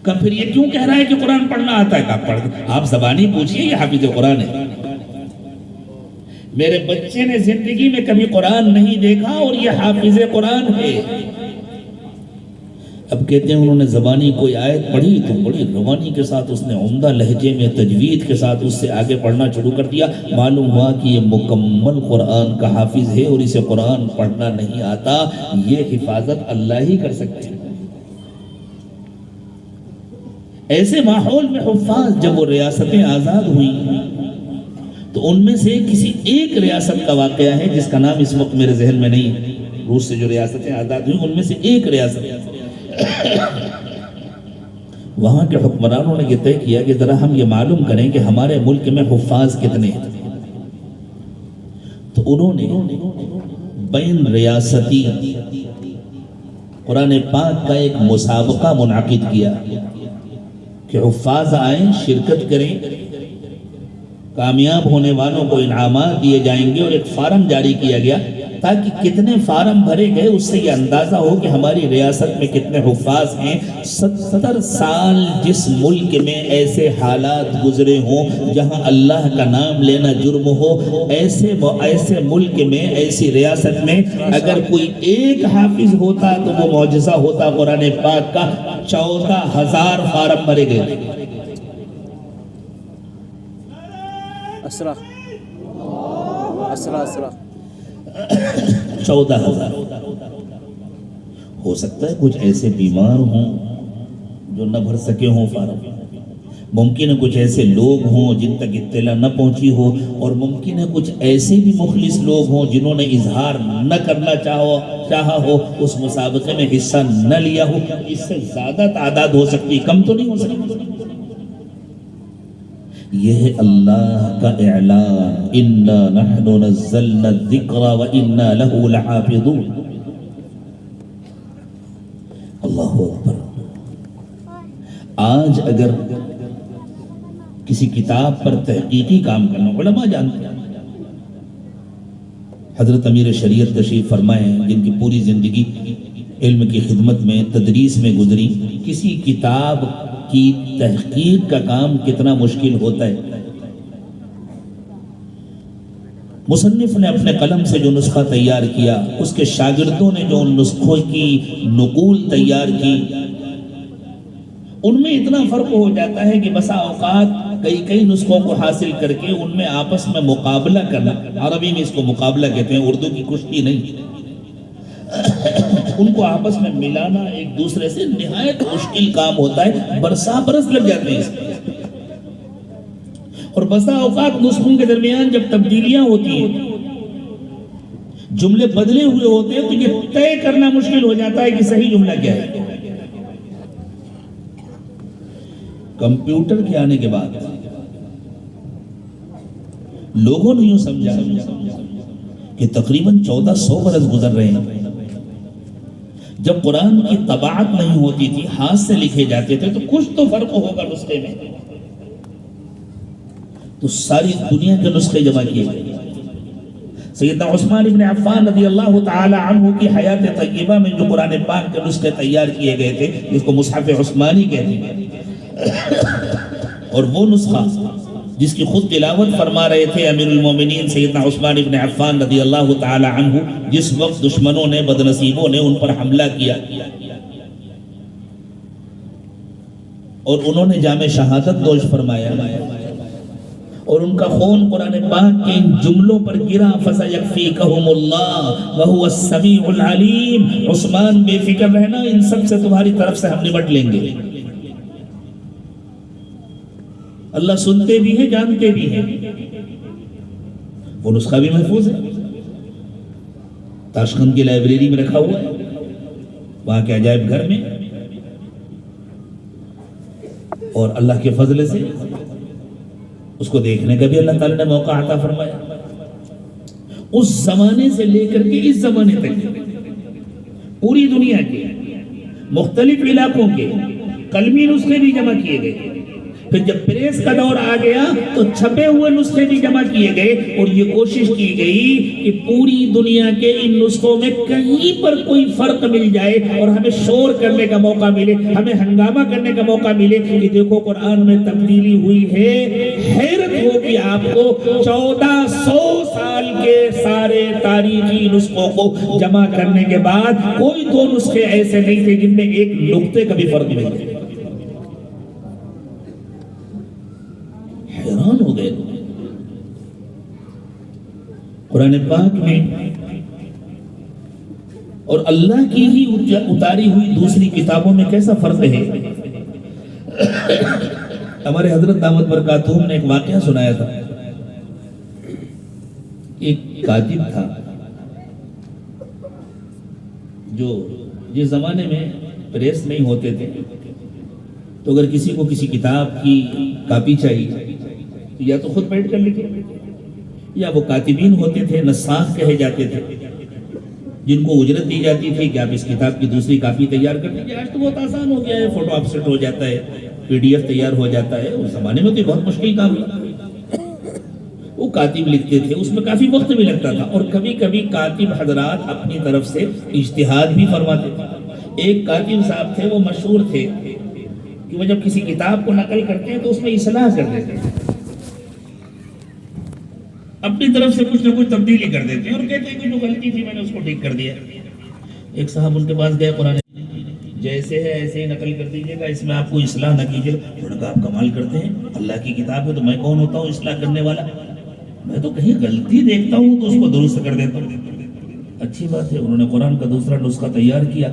کہ پھر یہ کیوں کہہ رہا ہے کہ قرآن پڑھنا آتا ہے؟ کہ آپ زبانی پوچھئے، یہ حافظ قرآن ہے۔ میرے بچے نے زندگی میں کبھی قرآن نہیں دیکھا اور یہ حافظ قرآن ہے۔ اب کہتے ہیں انہوں نے زبانی کوئی آیت پڑھی تو بڑی روانی کے ساتھ اس نے عمدہ لہجے میں تجوید کے ساتھ اس سے آگے پڑھنا شروع کر دیا۔ معلوم ہوا کہ یہ مکمل قرآن کا حافظ ہے اور اسے قرآن پڑھنا نہیں آتا، یہ حفاظت اللہ ہی کر سکتے ہیں۔ ایسے ماحول میں حفاظ جب وہ ریاستیں آزاد ہوئی تو ان میں سے کسی ایک ریاست کا واقعہ ہے جس کا نام اس وقت میرے ذہن میں نہیں، روس سے جو ریاستیں آزاد ہوئی ان میں سے ایک ریاست، وہاں کے حکمرانوں نے یہ طے کیا کہ ذرا ہم یہ معلوم کریں کہ ہمارے ملک میں حفاظ کتنے ہیں۔ تو انہوں نے بین ریاستی قرآن پاک کا ایک مسابقہ منعقد کیا کہ حفاظ آئیں، شرکت کریں، کامیاب ہونے والوں کو انعامات دیے جائیں گے، اور ایک فارم جاری کیا گیا تاکہ کتنے فارم بھرے گئے اس سے یہ اندازہ ہو کہ ہماری ریاست میں کتنے حفاظ ہیں۔ 70 سال جس ملک میں ایسے حالات گزرے ہوں جہاں اللہ کا نام لینا جرم ہو، ایسے ملک میں، ایسی ریاست میں اگر کوئی ایک حافظ ہوتا تو وہ معجزہ ہوتا قرآن پاک کا۔ 14,000 فارم بھرے گئے۔ اسرا 14,000۔ ہو سکتا ہے کچھ ایسے بیمار ہوں جو نہ بھر سکے ہوں فارم، ممکن ہے کچھ ایسے لوگ ہوں جن تک اطلاع نہ پہنچی ہو، اور ممکن ہے کچھ ایسے بھی مخلص لوگ ہوں جنہوں نے اظہار نہ کرنا چاہا ہو، اس مسابقے میں حصہ نہ لیا ہو۔ اس سے زیادہ تعداد ہو سکتی، کم تو نہیں ہو سکتی۔ یہ ہے اللہ کا اعلان، اِنَّا نَحْنُ نَزَّلْنَا الذِّكْرَ وَإِنَّا لَهُ لَحَافِظُونَ۔ اللہ اکبر۔ آج اگر کسی کتاب پر تحقیقی کام کرنا، علماء جانتے ہیں، حضرت امیر شریعت تشریف فرمائے جن کی پوری زندگی علم کی خدمت میں، تدریس میں گزری، کسی کتاب کی تحقیق کا کام کتنا مشکل ہوتا ہے۔ مصنف نے اپنے قلم سے جو نسخہ تیار کیا، اس کے شاگردوں نے جو ان نسخوں کی نقول تیار کی، ان میں اتنا فرق ہو جاتا ہے کہ بسا اوقات کئی نسخوں کو حاصل کر کے ان میں آپس میں مقابلہ کرنا، عربی میں اس کو مقابلہ کہتے ہیں، اردو کی کشتی نہیں، ان کو آپس میں ملانا ایک دوسرے سے نہایت مشکل کام ہوتا ہے، برسا برس لگ جاتے ہیں اس میں۔ اور بسا اوقات نسخوں کے درمیان جب تبدیلیاں ہوتی ہیں، جملے بدلے ہوئے ہوتے ہیں، تو یہ طے کرنا مشکل ہو جاتا ہے کہ صحیح جملہ کیا ہے۔ کمپیوٹر کے آنے کے بعد لوگوں نے یوں سمجھا کہ تقریباً 1400 برس گزر رہے ہیں. جب قرآن کی طباعت نہیں ہوتی تھی، ہاتھ سے لکھے جاتے تھے، تو کچھ تو فرق ہوگا نسخے میں. تو ساری دنیا کے نسخے جمع کیے گئے. سیدنا عثمان ابن عفان رضی اللہ تعالی عنہ کی حیات طیبہ میں جو قرآن پاک کے نسخے تیار کیے گئے تھے، جس کو مصحف عثمانی کہتے ہیں، اور وہ نسخہ جس کی خود تلاوت فرما رہے تھے امیر المومنین سیدنا عثمان ابن عفان رضی اللہ تعالی عنہ، جس وقت دشمنوں نے، بدنصیبوں نے ان پر حملہ کیا اور انہوں نے جام شہادت نوش فرمایا اور ان کا خون قرآن پاک کے ان جملوں پر گرا، فَسَيَكْفِيكَهُمُ اللَّهُ وَهُوَ السَّمِيعُ الْعَلِيمُ، عثمان بے فکر رہنا، ان سب سے تمہاری طرف سے ہم نمٹ لیں گے. اللہ سنتے بھی ہیں، جانتے بھی ہیں. وہ نسخہ بھی محفوظ ہے، تاشقند کی لائبریری میں رکھا ہوا ہے، وہاں کے عجائب گھر میں. اور اللہ کے فضل سے اس کو دیکھنے کا بھی اللہ تعالیٰ نے موقع عطا فرمایا. اس زمانے سے لے کر کے اس زمانے تک پوری دنیا کے مختلف علاقوں کے قلمی نسخے بھی جمع کیے گئے. پھر جب پریس کا دور آ گیا تو چھپے ہوئے نسخے بھی جمع کیے گئے، اور یہ کوشش کی گئی کہ پوری دنیا کے ان نسخوں میں کہیں پر کوئی فرق مل جائے اور ہمیں شور کرنے کا موقع ملے، ہمیں ہنگامہ کرنے کا موقع ملے کہ دیکھو قرآن میں تبدیلی ہوئی ہے. حیرت ہوگی آپ کو، 1400 سال کے سارے تاریخی نسخوں کو جمع کرنے کے بعد کوئی دو نسخے ایسے نہیں تھے جن میں ایک نقطے کا بھی فرق مل جائے. حیران ہو گئے. قرآن پاک میں اور اللہ کی ہی اتاری ہوئی دوسری کتابوں میں کیسا فرق ہے. ہمارے حضرت دامت برکاتہم نے ایک واقعہ سنایا تھا. ایک کاتب تھا جو جس زمانے میں پریس نہیں ہوتے تھے، تو اگر کسی کو کسی کتاب کی کاپی چاہیے تو یا تو خود بیٹھ کر لکھے، یا وہ کاتبین ہوتے تھے، نساخ کہے جاتے تھے، جن کو اجرت دی جاتی تھی کہ آپ اس کتاب کی دوسری کاپی تیار کر دیجیے. آج تو بہت آسان ہو گیا ہے، فوٹو آفسیٹ ہو جاتا ہے، PDF تیار ہو جاتا ہے. اس زمانے میں تو بہت مشکل کام تھا. وہ کاتب لکھتے تھے، اس میں کافی وقت بھی لگتا تھا، اور کبھی کبھی کاتب حضرات اپنی طرف سے اجتہاد بھی فرماتے تھے. ایک کاتب صاحب تھے، وہ مشہور تھے کہ وہ جب کسی کتاب کو نقل کرتے ہیں تو اس میں اصلاح کر دیتے ہیں، اپنی طرف سے کچھ نہ کچھ تبدیلی کر دیتے ہیں اور کہتے ہیں کہ جو غلطی تھی میں نے اس کو ٹھیک کر دیا. ایک صاحب ان کے پاس گئے، قرآن جیسے ہے ایسے ہی نقل کر دیجیے گا، اس میں آپ کو اصلاح نہ کیجیے. انہوں نے کہا آپ کمال کرتے ہیں، اللہ کی کتاب ہے تو میں کون ہوتا ہوں اصلاح کرنے والا، میں تو کہیں غلطی دیکھتا ہوں تو اس کو درست کر دیتا ہوں. اچھی بات ہے. انہوں نے قرآن کا دوسرا نسخہ تیار کیا.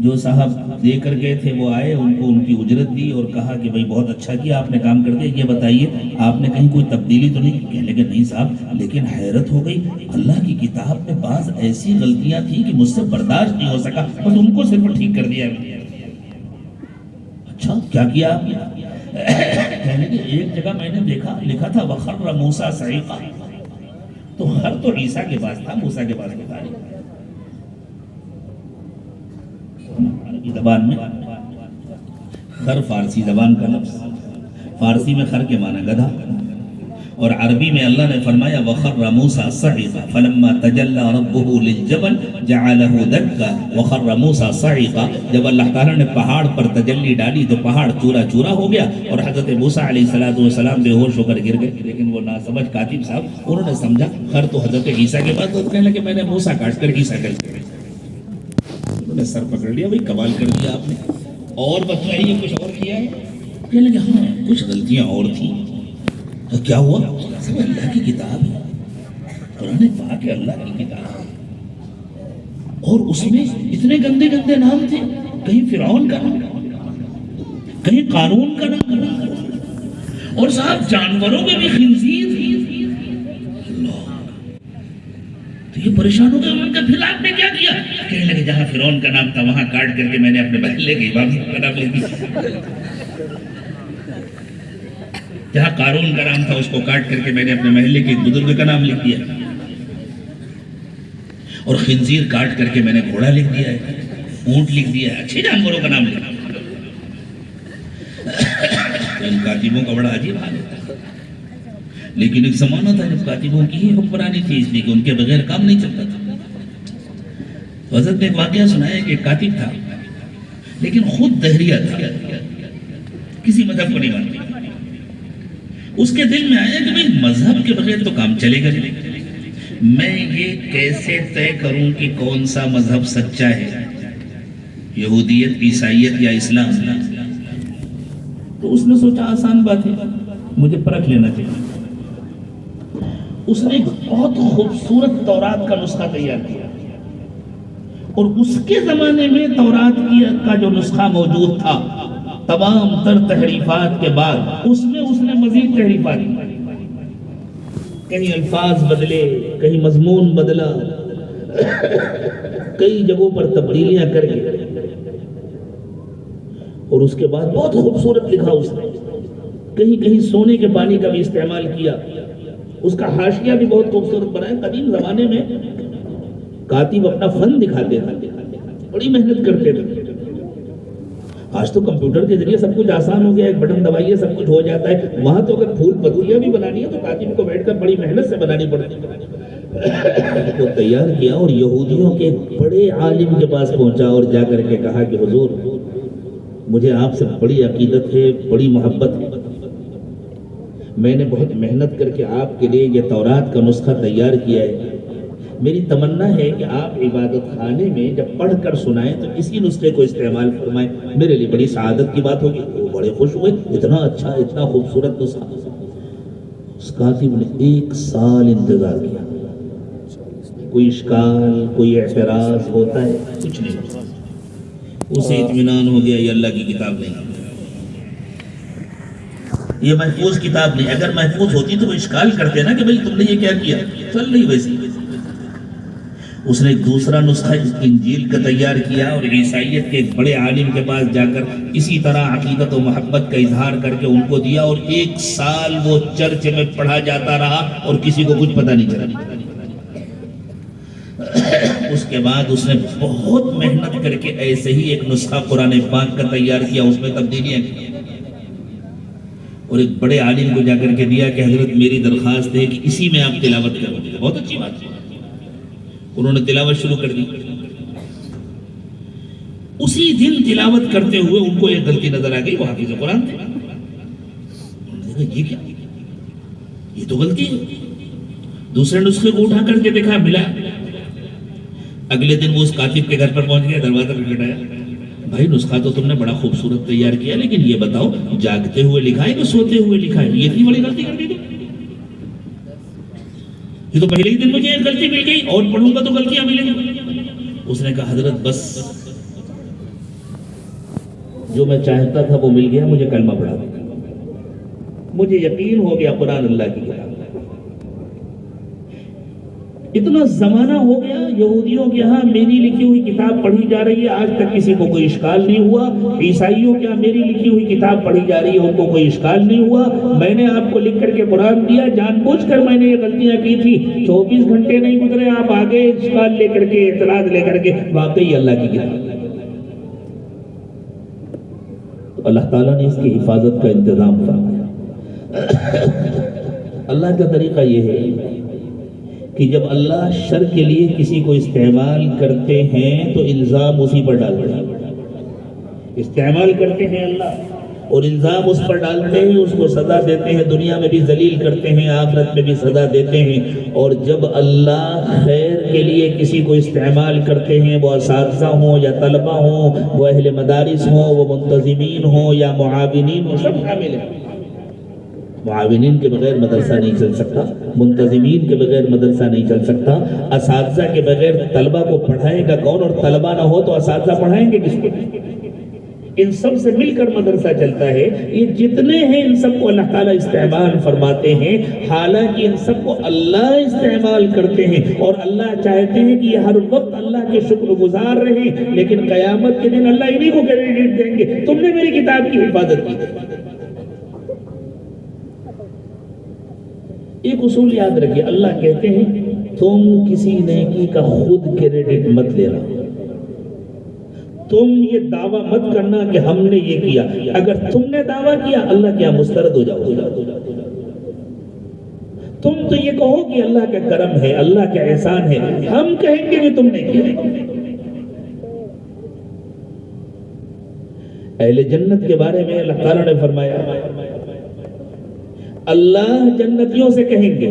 جو صاحب دے کر گئے تھے وہ آئے، ان کو ان کی اجرت دی اور کہا کہ بھائی بہت اچھا کیا آپ نے کام کر دیا، یہ بتائیے آپ نے کہیں کوئی تبدیلی تو نہیں؟ کہنے لگے نہیں صاحب، لیکن حیرت ہو گئی، اللہ کی کتاب میں بعض ایسی غلطیاں تھیں کہ مجھ سے برداشت نہیں ہو سکا، بس ان کو صرف ٹھیک کر دیا. اچھا کیا کیا آپ نے؟ کہنے کہ ایک جگہ میں نے دیکھا لکھا تھا وَخَرَّ مُوسَىٰ صَعِقًا، تو خر تو عیسیٰ کے پاس تھا، موسیٰ کے پاس نہیں تھا. عربی زبان میں خر فارسی زبان کا لفظ، فارسی میں خر کے معنی گدھا، اور عربی میں اللہ نے فرمایا وَخَرَّ مُوسَىٰ صَعِقًا فَلَمَّا تَجَلَّىٰ رَبُّهُ لِلْجَبَلِ جَعَلَهُ دَكًّا وَخَرَّ مُوسَىٰ صَعِقًا. جب اللہ تعالیٰ نے پہاڑ پر تجلی ڈالی تو پہاڑ چورا چورا ہو گیا اور حضرت موسیٰ علیہ السلام بے ہوش ہو کر گر گئے. لیکن وہ ناسمجھ کاتب صاحب انہوں نے سمجھا خر تو حضرت عیسیٰ کے پاس، تو کہنے لگے میں نے موسیٰ کاٹ کر عیسیٰ کر دیا. انہوں نے سر پکڑ لیا، بھائی کمال کر دیا آپ نے، اور بتائیے کچھ اور کیا ہے؟ کہنے لگے ہاں کچھ غلطیاں اور تھیں. کیا ہوا؟ سب اللہ کی کتاب ہے، قرآن پاک ہے اللہ کی کتاب ہے، اور اس میں اتنے گندے گندے نام تھے، کہیں فرعون کا نام، کہیں قارون کا نام، اور صاحب جانوروں میں بھی خنزیر. تو یہ پریشان ہو گئے. انہوں نے کہا پھر آپ نے کیا کیا؟ کہنے لگے جہاں فرعون کا نام تھا وہاں کاٹ کر کے میں نے اپنے بہن لے گئی، باقی کا نام لے دی. جہاں قارون کا نام تھا اس کو کاٹ کر کے میں نے اپنے محلے کے ایک بزرگ کا نام لکھ دیا، اور خنزیر کاٹ کر کے میں نے گھوڑا لکھ دیا ہے، اونٹ لکھ دیا ہے، اچھے جانوروں کا نام لکھ دیا۔ ان کاتبوں کا بڑا عجیب حال ہوتا ہے، لیکن ایک زمانہ تھا جب کاتبوں کی ہی حکمرانی تھی، اس لیے کہ ان کے بغیر کام نہیں چلتا تھا۔ حضرت نے ایک واقعہ سنایا کہ ایک کاتب تھا لیکن خود دہریہ تھا، کسی مذہب کو نہیں مانتا۔ اس کے دل میں آیا کہ بھئی مذہب کے بغیر تو کام چلے گا نہیں، میں یہ کیسے طے کروں کہ کون سا مذہب سچا ہے، یہودیت، عیسائیت یا اسلام؟ تو اس نے سوچا آسان بات ہے، مجھے پرکھ لینا چاہیے۔ اس نے ایک بہت خوبصورت تورات کا نسخہ تیار کیا، اور اس کے زمانے میں تورات کا جو نسخہ موجود تھا، تمام تر تحریفات کے بعد اس میں اس نے مزید تحریفات کی، کہیں الفاظ بدلے، کہیں مضمون بدلا، کئی جگہوں پر تبدیلیاں کر کے، اور اس کے بعد بہت خوبصورت لکھا اس نے، کہیں کہیں سونے کے پانی کا بھی استعمال کیا، اس کا حاشیہ بھی بہت خوبصورت بنایا۔ قدیم زمانے میں کاتب اپنا فن دکھاتے تھے، بڑی محنت کرتے تھے۔ آج تو کمپیوٹر کے ذریعے سب کچھ آسان ہو گیا، ایک بٹن دبائیے سب کچھ ہو جاتا ہے، وہاں تو اگر پھول پتیاں بھی بنانی ہے تو کاتب کو بیٹھ کر بڑی محنت سے بنانی پڑتی ہے۔ وہ تیار کیا اور یہودیوں کے بڑے عالم کے پاس پہنچا اور جا کر کے کہا کہ حضور مجھے آپ سے بڑی عقیدت ہے، بڑی محبت ہے، میں نے بہت محنت کر کے آپ کے لیے یہ تورات کا نسخہ تیار کیا ہے، میری تمنا ہے کہ آپ عبادت خانے میں جب پڑھ کر سنائیں تو اسی نسخے کو استعمال فرمائیں، میرے لیے بڑی سعادت کی بات ہوگی۔ وہ بڑے خوش ہوئے، اتنا اچھا، اتنا خوبصورت نسخہ۔ اس کاتب نے 1 سال انتظار کیا، کوئی اشکال، کوئی اعتراض ہوتا ہے؟ کچھ نہیں ہوتا۔ اسے اطمینان ہو گیا یہ اللہ کی کتاب نہیں، یہ محفوظ کتاب نہیں۔ اگر محفوظ ہوتی تو وہ اشکال کرتے نا کہ بھئی تم نے یہ کیا کیا، چل نہیں ویسی۔ اس نے ایک دوسرا نسخہ انجیل کا تیار کیا اور عیسائیت کے ایک بڑے عالم کے پاس جا کر اسی طرح عقیدت و محبت کا اظہار کر کے ان کو دیا، اور 1 سال وہ چرچ میں پڑھا جاتا رہا اور کسی کو کچھ پتہ نہیں چلا۔ اس کے بعد اس نے بہت محنت کر کے ایسے ہی ایک نسخہ قرآن پاک کا تیار کیا، اس میں تبدیلیاں کی، اور ایک بڑے عالم کو جا کر کے دیا کہ حضرت میری درخواست ہے کہ اسی میں آپ تلاوت کرو۔ بہت اچھی بات ہے، انہوں نے تلاوت شروع کر دی۔ اسی دن تلاوت کرتے ہوئے ان کو ایک غلطی نظر آ گئی، وہ حافظ قرآن تھے۔ انہوں نے کہا یہ کیا، یہ تو غلطی ہے۔ دوسرے نسخے کو اٹھا کر کے دیکھا، ملا۔ اگلے دن وہ اس کاتب کے گھر پر پہنچ گیا، دروازہ پر کھٹایا، بھائی نسخہ تو تم نے بڑا خوبصورت تیار کیا، لیکن یہ بتاؤ جاگتے ہوئے لکھا ہے کہ سوتے ہوئے لکھا ہے؟ یہ اتنی بڑی غلطی کر دی تھی، یہ تو پہلے ہی دن مجھے ایک غلطی مل گئی، اور پڑھوں گا تو غلطیاں ملیں گی۔ اس نے کہا حضرت بس جو میں چاہتا تھا وہ مل گیا، مجھے کلمہ پڑھا دیا، مجھے یقین ہو گیا قرآن اللہ کی کتاب۔ اتنا زمانہ ہو گیا یہودیوں کے ہاں میری لکھی ہوئی کتاب پڑھی جا رہی ہے، آج تک کسی کو کوئی اشکال نہیں ہوا۔ عیسائیوں کے ہاں میری لکھی ہوئی کتاب پڑھی جا رہی ہے، ان کو کوئی اشکال نہیں ہوا۔ میں نے آپ کو لکھ کر کے قرآن دیا، جان بوجھ کر میں نے یہ غلطیاں کی تھی۔ 24 گھنٹے نہیں گزرے، آپ آگے اشکال لے کر کے، اعتراض لے کر کے، واقعی اللہ کی کتاب۔ اللہ تعالیٰ نے اس کی حفاظت کا انتظام فرمایا۔ اللہ کا طریقہ یہ ہے کہ جب اللہ شر کے لیے کسی کو استعمال کرتے ہیں تو الزام اسی پر ڈالتے ہیں، استعمال کرتے ہیں اللہ اور الزام اس پر ڈالتے ہیں، اس کو سزا دیتے ہیں، دنیا میں بھی ذلیل کرتے ہیں، آخرت میں بھی سزا دیتے ہیں۔ اور جب اللہ خیر کے لیے کسی کو استعمال کرتے ہیں، وہ اساتذہ ہوں یا طلبہ ہوں، وہ اہل مدارس ہوں، وہ منتظمین ہوں یا معاونین ہوں، سب شامل ہیں۔ معاونین کے بغیر مدرسہ نہیں چل سکتا، منتظمین کے بغیر مدرسہ نہیں چل سکتا، اساتذہ کے بغیر طلبہ کو پڑھائے گا کون، اور طلبہ نہ ہو تو اساتذہ پڑھائیں گے کس کو؟ ان سب سے مل کر مدرسہ چلتا ہے۔ یہ جتنے ہیں ان سب کو اللہ تعالیٰ استعمال فرماتے ہیں، حالانکہ ان سب کو اللہ استعمال کرتے ہیں، اور اللہ چاہتے ہیں کہ یہ ہر وقت اللہ کے شکر گزار رہیں، لیکن قیامت کے دن اللہ انہی کو کریڈٹ دیں گے، تم نے میری کتاب کی حفاظت کی۔ ایک اصول یاد رکھیے، اللہ کہتے ہیں تم کسی نیکی کا خود کریڈٹ مت لینا، تم یہ دعویٰ مت کرنا کہ ہم نے یہ کیا، اگر تم نے دعویٰ کیا اللہ کیا مسترد ہو جاؤ گے۔ تم تو یہ کہو کہ اللہ کا کرم ہے، اللہ کا احسان ہے، ہم کہیں گے کہ تم نے کیا۔ اہل جنت کے بارے میں اللہ تعالیٰ نے فرمایا، اللہ جنتیوں سے کہیں گے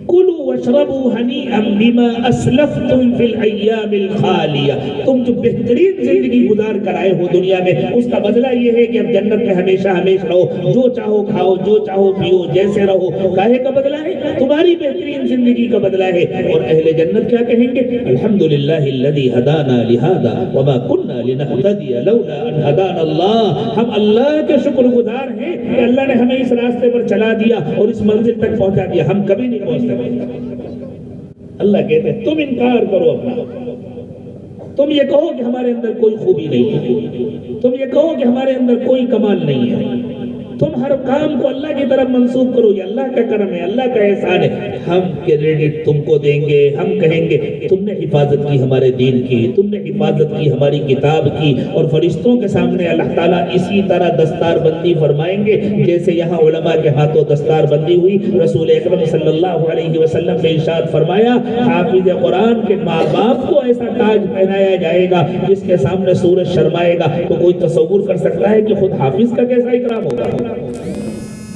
کلوا واشربوا ہنیئا بما اسلفتم فی الایام الخالیہ، تم جو بہترین زندگی گزار کر آئے ہو دنیا میں، اس کا بدلہ یہ ہے کہ اب جنت میں ہمیشہ ہمیشہ رہو، جو چاہو کھاؤ، جو چاہو پیو، جیسے رہو۔ کاہے کا بدلہ ہے؟ تمہاری بہترین زندگی کا بدلہ ہے۔ اور اہل جنت کیا کہیں گے؟ الحمدللہ الذی ہدانا لہذا وما کنا لنہتدی لولا ان ہدانا اللہ، ہم اللہ کے شکر گزار ہیں کہ اللہ نے ہمیں اس راستے پر چلا دیا اور اس منزل تک پہنچا دیا، ہم کبھی نہیں پہنچ سکتے۔ اللہ کہتے ہیں تم انکار کرو اپنا، تم یہ کہو کہ ہمارے اندر کوئی خوبی نہیں ہے، تم یہ کہو کہ ہمارے اندر کوئی کمال نہیں ہے، تم ہر کام کو اللہ کی طرف منسوب کرو، یہ اللہ کا کرم ہے، اللہ کا احسان ہے، ہم کریڈٹ تم کو دیں گے، ہم کہیں گے تم نے حفاظت کی ہمارے دین کی، تم نے حفاظت کی ہماری کتاب کی۔ اور فرشتوں کے سامنے اللہ تعالیٰ اسی طرح دستار بندی فرمائیں گے جیسے یہاں علماء کے ہاتھوں دستار بندی ہوئی۔ رسول اکرم صلی اللہ علیہ وسلم نے ارشاد فرمایا، حافظ قرآن کے ماں باپ کو ایسا تاج پہنایا جائے گا جس کے سامنے سورج شرمائے گا۔ تو کوئی تصور کر سکتا ہے کہ خود حافظ کا کیسا اکرام ہوگا؟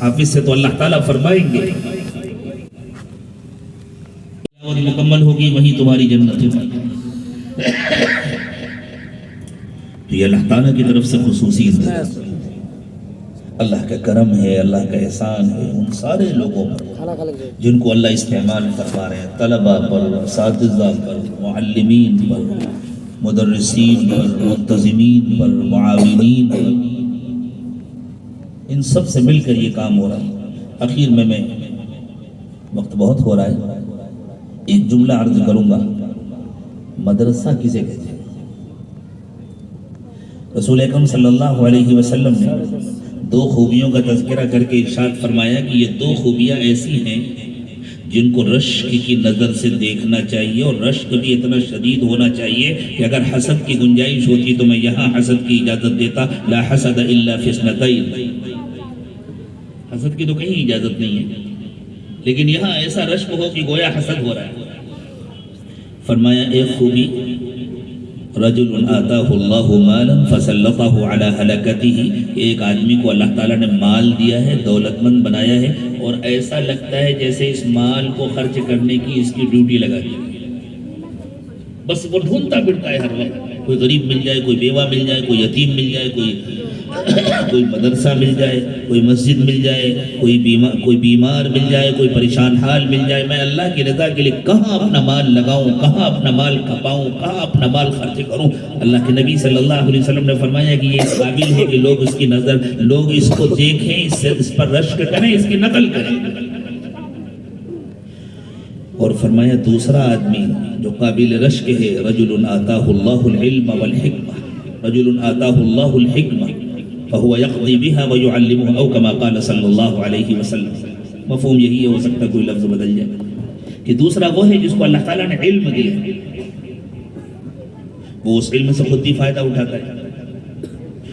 حافظ سے تو اللہ تعالیٰ فرمائیں گے اور مکمل ہوگی وہی تمہاری جنت ہے۔ تو یہ اللہ تعالیٰ کی طرف سے خصوصی اللہ کا کرم ہے، اللہ کا احسان ہے ان سارے لوگوں پر جن کو اللہ استعمال فرما رہے ہیں، طلبہ پر، اساتذہ پر، معلمین پر، مدرسین پر، منتظمین پر، معاونین پر، ان سب سے مل کر یہ کام ہو رہا ہے۔ اخیر میں وقت بہت ہو رہا ہے، ایک جملہ عرض کروں گا، مدرسہ کسے کہتے ہیں؟ رسول اکرم صلی اللہ علیہ وسلم نے دو خوبیوں کا تذکرہ کر کے ارشاد فرمایا کہ یہ دو خوبیاں ایسی ہیں جن کو رشک کی نظر سے دیکھنا چاہیے، اور رشک بھی اتنا شدید ہونا چاہیے کہ اگر حسد کی گنجائش ہوتی تو میں یہاں حسد کی اجازت دیتا، لا حسد الا فی اثنتین، حسد کی تو کہیں اجازت نہیں ہے، لیکن یہاں ایسا رشک ہو کہ گویا حسد ہو رہا ہے۔ فرمایا ایک خوبی، رجل آتاہ اللہ مالا فسلطہ علی ہلاکتہ، ایک آدمی کو اللہ تعالیٰ نے مال دیا ہے، دولت مند بنایا ہے، اور ایسا لگتا ہے جیسے اس مال کو خرچ کرنے کی اس کی ڈیوٹی لگا دی، بس وہ ڈھونڈتا پھرتا ہے ہر وقت، کوئی غریب مل جائے، کوئی بیوہ مل جائے، کوئی یتیم مل جائے، کوئی مدرسہ مل جائے، کوئی مسجد مل جائے، کوئی بیمار مل جائے، کوئی پریشان حال مل جائے، میں اللہ کی رضا کے لیے کہاں اپنا مال لگاؤں، کہاں اپنا مال کھپاؤں، کہاں اپنا مال خرچ کروں۔ اللہ کے نبی صلی اللہ علیہ وسلم نے فرمایا کہ یہ اس قابل ہے کہ لوگ اس کی نظر، لوگ اس کو دیکھیں، اس پر رشک کریں، اس کی نقل کریں۔ اور فرمایا دوسرا آدمی جو قابل رشک ہے، رجل آتاہ اللہ العلم والحکمہ، رجل آتاہ اللہ الحکمہ فہو یقضی بہا ویعلمہ، او کما قال صلی اللہ علیہ وسلم۔ مفہوم یہی ہے، ہو سکتا ہے کوئی لفظ بدل جائے، کہ دوسرا وہ ہے جس کو اللہ تعالیٰ نے علم دیا، وہ اس علم سے خود بھی فائدہ اٹھاتا ہے،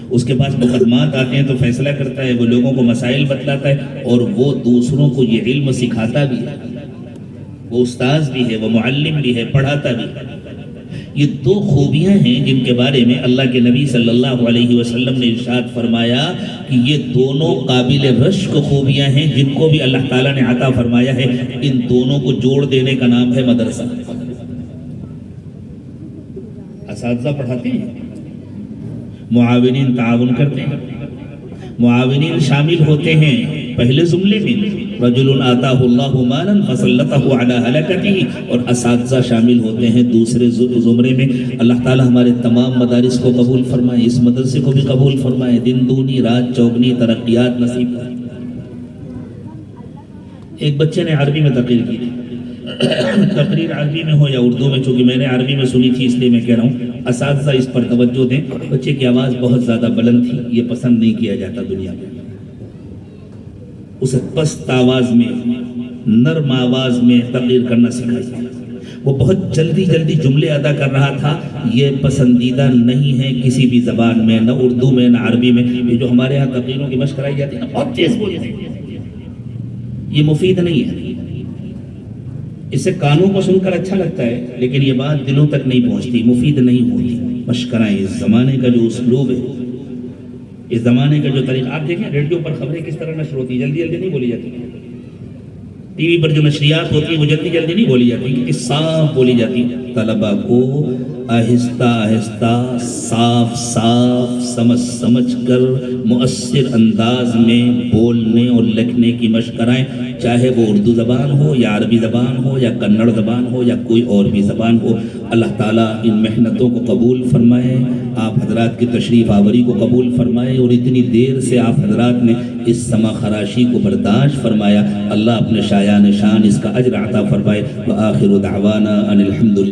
اس کے پاس مقدمات آتے ہیں تو فیصلہ کرتا ہے، وہ لوگوں کو مسائل بتلاتا ہے، اور وہ دوسروں کو یہ علم سکھاتا بھی ہے، وہ استاذ بھی ہے، وہ معلم بھی ہے، پڑھاتا بھی ہے۔ یہ دو خوبیاں ہیں جن کے بارے میں اللہ کے نبی صلی اللہ علیہ وسلم نے ارشاد فرمایا کہ یہ دونوں قابل رشک خوبیاں ہیں جن کو بھی اللہ تعالیٰ نے عطا فرمایا ہے۔ ان دونوں کو جوڑ دینے کا نام ہے مدرسہ۔ اساتذہ پڑھاتے ہیں، معاونین تعاون کرتے ہیں، معاونین شامل ہوتے ہیں پہلے زمرے میں، رجل آتاہ اللہ مالا فسلطہ علی ہلاکتہ، اور اساتذہ شامل ہوتے ہیں دوسرے زمرے میں۔ اللہ تعالی ہمارے تمام مدارس کو قبول فرمائے، اس مدرسے کو بھی قبول فرمائے، دن دونی رات چوگنی ترقیات نصیب کرے۔ ایک بچے نے عربی میں تقریر کی، تقریر عربی میں ہو یا اردو میں، چونکہ میں نے عربی میں سنی تھی اس لیے میں کہہ رہا ہوں، اساتذہ اس پر توجہ دیں۔ بچے کی آواز بہت زیادہ بلند تھی، یہ پسند نہیں کیا جاتا دنیا میں، اسے پست آواز میں نرم آواز میں تقریر کرنا سکھائی. وہ بہت جلدی جلدی جملے ادا کر رہا تھا. یہ پسندیدہ نہیں ہے کسی بھی زبان میں، نہ اردو میں نہ عربی میں. یہ جو ہمارے ہاں تقریروں کی مشق کرائی جاتی ہے بہت تیز بولتے ہیں، یہ مفید نہیں ہے. اس سے کانوں کو سن کر اچھا لگتا ہے لیکن یہ بات دلوں تک نہیں پہنچتی، مفید نہیں ہوتی. مشق کرائیں. اس زمانے کا جو اسلوب ہے، اس زمانے کا جو طریقہ، آپ دیکھیں ریڈیو پر خبریں کس طرح نشر ہوتی ہیں، جلدی جلدی نہیں بولی جاتی. ٹی وی پر جو نشریات ہوتی ہیں وہ جلدی جلدی نہیں بولی جاتی، کیونکہ صاف بولی جاتی. طلبہ کو آہستہ آہستہ صاف صاف سمجھ کر مؤثر انداز میں بولنے اور لکھنے کی مشق کرائیں، چاہے وہ اردو زبان ہو یا عربی زبان ہو یا کنڑ زبان ہو یا کوئی اور بھی زبان ہو. اللہ تعالیٰ ان محنتوں کو قبول فرمائے، آپ حضرات کی تشریف آوری کو قبول فرمائے، اور اتنی دیر سے آپ حضرات نے اس سما خراشی کو برداشت فرمایا. اللہ اپنے شایان شان اس کا اجر عطا فرمائے. وآخر دعوانا ان الحمد